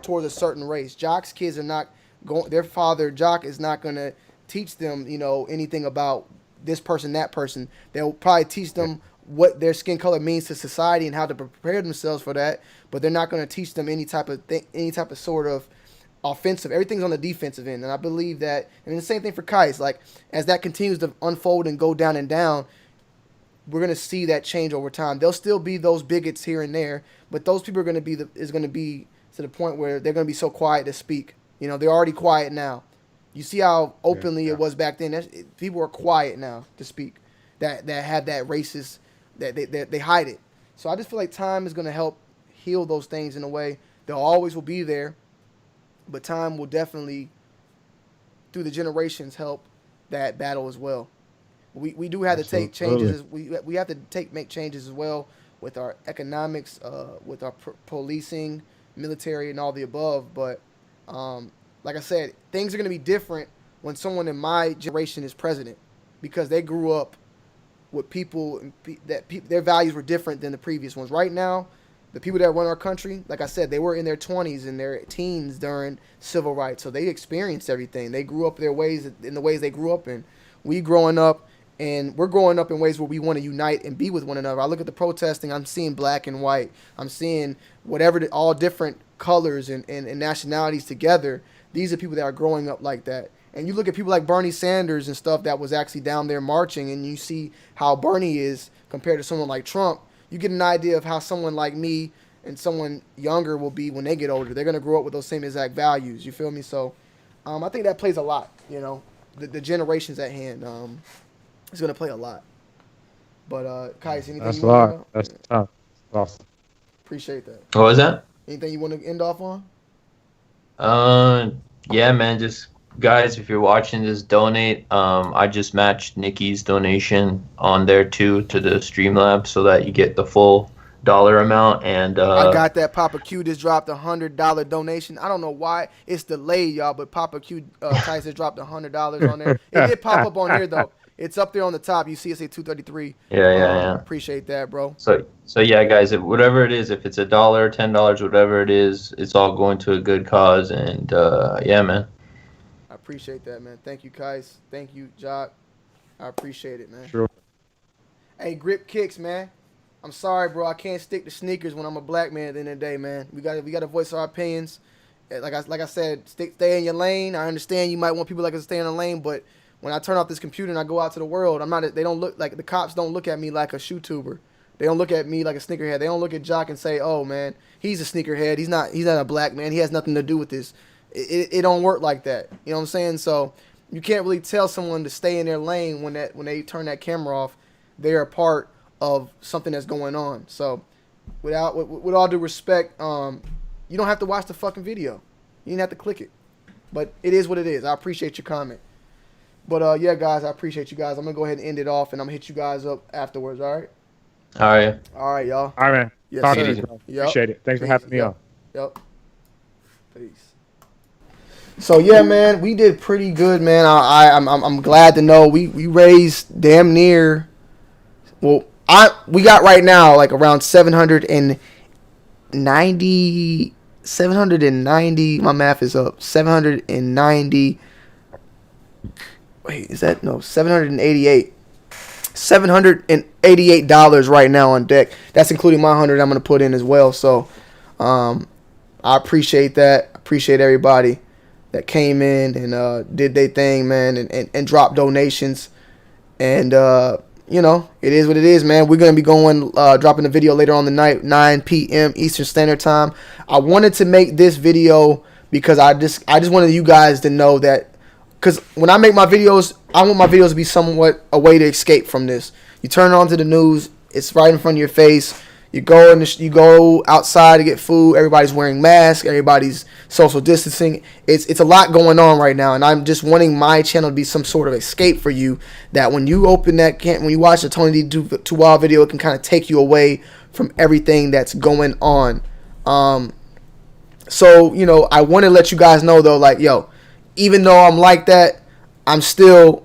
towards a certain race. Jock's kids are not going. Their father, Jock, is not gonna teach them, anything about this person, that person. They'll probably teach them what their skin color means to society and how to prepare themselves for that. But they're not going to teach them any type of sort of offensive. Everything's on the defensive end, and I believe that. And the same thing for Kais. Like as that continues to unfold and go down and down, we're gonna see that change over time. There'll still be those bigots here and there, but those people are gonna be to the point where they're gonna be so quiet to speak. You know, they're already quiet now. You see how openly it was back then. People are quiet now to speak. That have that racist that they hide it. So I just feel like time is gonna help heal those things in a way. They'll always will be there, but time will definitely, through the generations, help that battle as well. We do have to take changes. We have to make changes as well with our economics, with our policing, military, and all the above. But like I said, things are going to be different when someone in my generation is president, because they grew up with people their values were different than the previous ones. Right now, the people that run our country, like I said, they were in their 20s and their teens during civil rights, so they experienced everything. They grew up in the ways they grew up in. We're growing up in ways where we want to unite and be with one another. I look at the protesting, I'm seeing black and white. I'm seeing all different colors and nationalities together. These are people that are growing up like that. And you look at people like Bernie Sanders and stuff that was actually down there marching, and you see how Bernie is compared to someone like Trump. You get an idea of how someone like me and someone younger will be when they get older. They're going to grow up with those same exact values. You feel me? So I think that plays a lot, you know, the generations at hand. It's going to play a lot. But, Kais, anything That's you want to know? That's tough. Awesome. Appreciate that. What was that? Anything you want to end off on? Yeah, man. Just guys, if you're watching this, donate. I just matched Nikki's donation on there too to the Streamlabs so that you get the full dollar amount. And I got that. Papa Q just dropped $100 donation. I don't know why it's delayed, y'all, but Papa Q Kais just dropped $100 on there. It did pop up on here though. It's up there on the top. You see it say 233. Yeah. Appreciate that, bro. So yeah, guys, whatever it is, if it's $1, $10, whatever it is, it's all going to a good cause. And yeah, man. I appreciate that, man. Thank you, Kais. Thank you, Jock. I appreciate it, man. Sure. Hey, Grip Kicks, man. I'm sorry, bro. I can't stick to sneakers when I'm a black man at the end of the day, man. We got to voice our opinions. Like I said, stay in your lane. I understand you might want people like us to stay in the lane, but when I turn off this computer and I go out to the world, they don't look like, the cops don't look at me like a shoe tuber. They don't look at me like a sneakerhead. They don't look at Jock and say, "Oh man, he's a sneakerhead. He's not a black man. He has nothing to do with this." It don't work like that. You know what I'm saying? So you can't really tell someone to stay in their lane when they turn that camera off. They're a part of something that's going on. So with all due respect, you don't have to watch the fucking video. You didn't have to click it. But it is what it is. I appreciate your comment. But yeah, guys, I appreciate you guys. I'm gonna go ahead and end it off, and I'm gonna hit you guys up afterwards. All right. All right. All right, y'all. All right, man. Yes, Talk sir. to you, bro. Yep. Appreciate it. Thanks for having me on. Yep. Peace. So yeah, man, we did pretty good, man. I'm glad to know we raised damn near. Well, we got right now like around 790. My math is up. 790. Wait, is that no? 788. $788 right now on deck. That's including my 100 I'm gonna put in as well. So, I appreciate that. Appreciate everybody that came in and did their thing, man, and dropped donations. And you know, it is what it is, man. We're gonna be dropping a video later on the night, 9 p.m. Eastern Standard Time. I wanted to make this video because I just wanted you guys to know that. Because when I make my videos, I want my videos to be somewhat a way to escape from this. You turn on to the news, it's right in front of your face. You go outside to get food. Everybody's wearing masks. Everybody's social distancing. It's a lot going on right now, and I'm just wanting my channel to be some sort of escape for you. That when you when you watch the Tony D. Tuwal video, it can kind of take you away from everything that's going on. So you know, I want to let you guys know though, like yo. Even though I'm like that, I'm still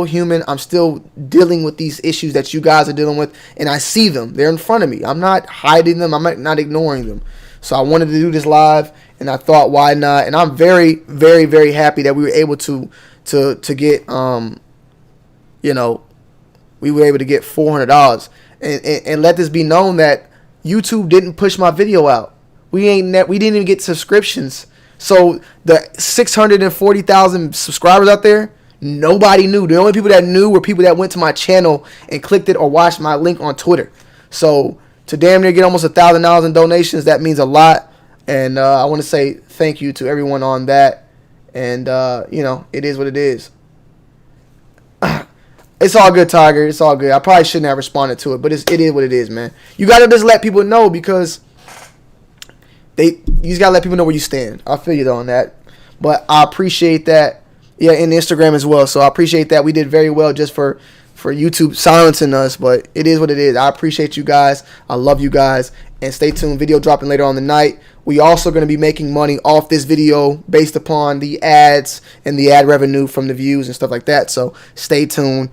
human. I'm still dealing with these issues that you guys are dealing with, and I see them. They're in front of me. I'm not hiding them. I'm not ignoring them. So I wanted to do this live, and I thought, why not? And I'm very, very, very happy that we were able to get, you know, we were able to get $400. and let this be known that YouTube didn't push my video out. We didn't even get subscriptions. So the 640,000 subscribers out there, nobody knew. The only people that knew were people that went to my channel and clicked it or watched my link on Twitter. So to damn near get almost $1,000 in donations, that means a lot. And I want to say thank you to everyone on that. And, it is what it is. It's all good, Tiger. It's all good. I probably shouldn't have responded to it, but it is what it is, man. You got to just let people know because you just got to let people know where you stand. I feel you, though, on that. But I appreciate that. Yeah, and Instagram as well. So I appreciate that. We did very well just for YouTube silencing us, but it is what it is. I appreciate you guys. I love you guys. And stay tuned. Video dropping later on the night. We also going to be making money off this video based upon the ads and the ad revenue from the views and stuff like that. So stay tuned.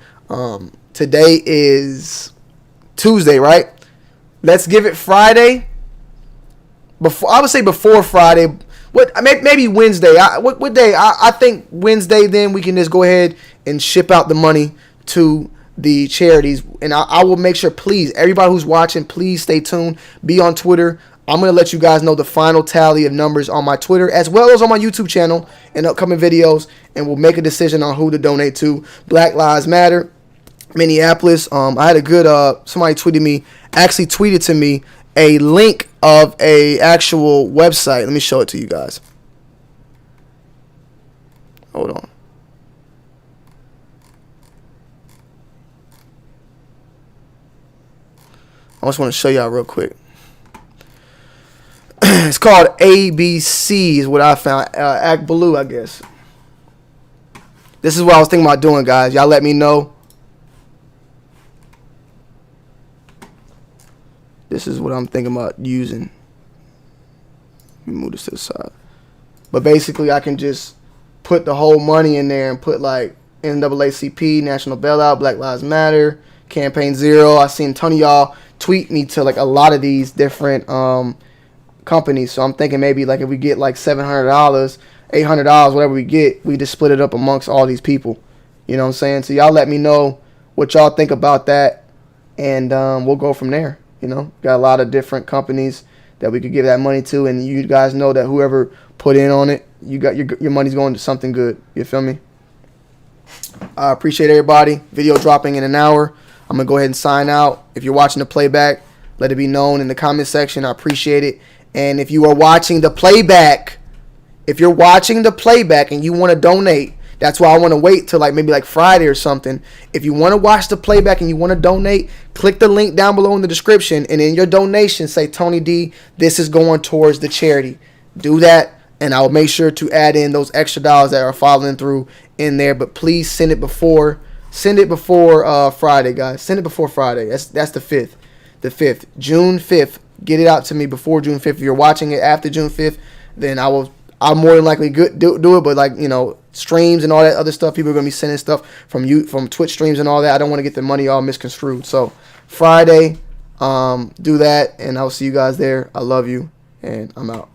Today is Tuesday, right? Let's give it Friday. I would say before Friday. Maybe Wednesday. What day? I think Wednesday. Then we can just go ahead and ship out the money to the charities, and I will make sure, please, everybody who's watching, please stay tuned. Be on Twitter. I'm going to let you guys know the final tally of numbers on my Twitter as well as on my YouTube channel in upcoming videos, and we'll make a decision on who to donate to. Black Lives Matter, Minneapolis. I had a good somebody tweeted to me a link of a actual website. Let me show it to you guys. Hold on. I just want to show y'all real quick. It's called ABC is what I found. Act Blue, I guess. This is what I was thinking about doing, guys. Y'all let me know. This is what I'm thinking about using. Let me move this to the side. But basically, I can just put the whole money in there and put like NAACP, National Bailout, Black Lives Matter, Campaign Zero. I seen a ton of y'all tweet me to like a lot of these different companies. So I'm thinking maybe like if we get like $700, $800, whatever we get, we just split it up amongst all these people. You know what I'm saying? So y'all let me know what y'all think about that, and we'll go from there. You know, got a lot of different companies that we could give that money to, and you guys know that whoever put in on it, you got your money's going to something good. You feel me? I appreciate everybody. Video dropping in an hour. I'm going to go ahead and sign out. If you're watching the playback, let it be known in the comment section. I appreciate it. And if you are watching the playback, and you want to donate, that's why I want to wait till maybe Friday or something. If you want to watch the playback and you want to donate, click the link down below in the description, and in your donation say, Tony D, this is going towards the charity. Do that, and I'll make sure to add in those extra dollars that are following through in there. But please send it before Friday, guys. Send it before Friday. That's the 5th. June 5th. Get it out to me before June 5th. If you're watching it after June 5th, then I'll more than likely do it. But streams and all that other stuff, people are going to be sending stuff from Twitch streams and all that. I don't want to get the money all misconstrued. So Friday, do that, and I'll see you guys there. I love you, and I'm out.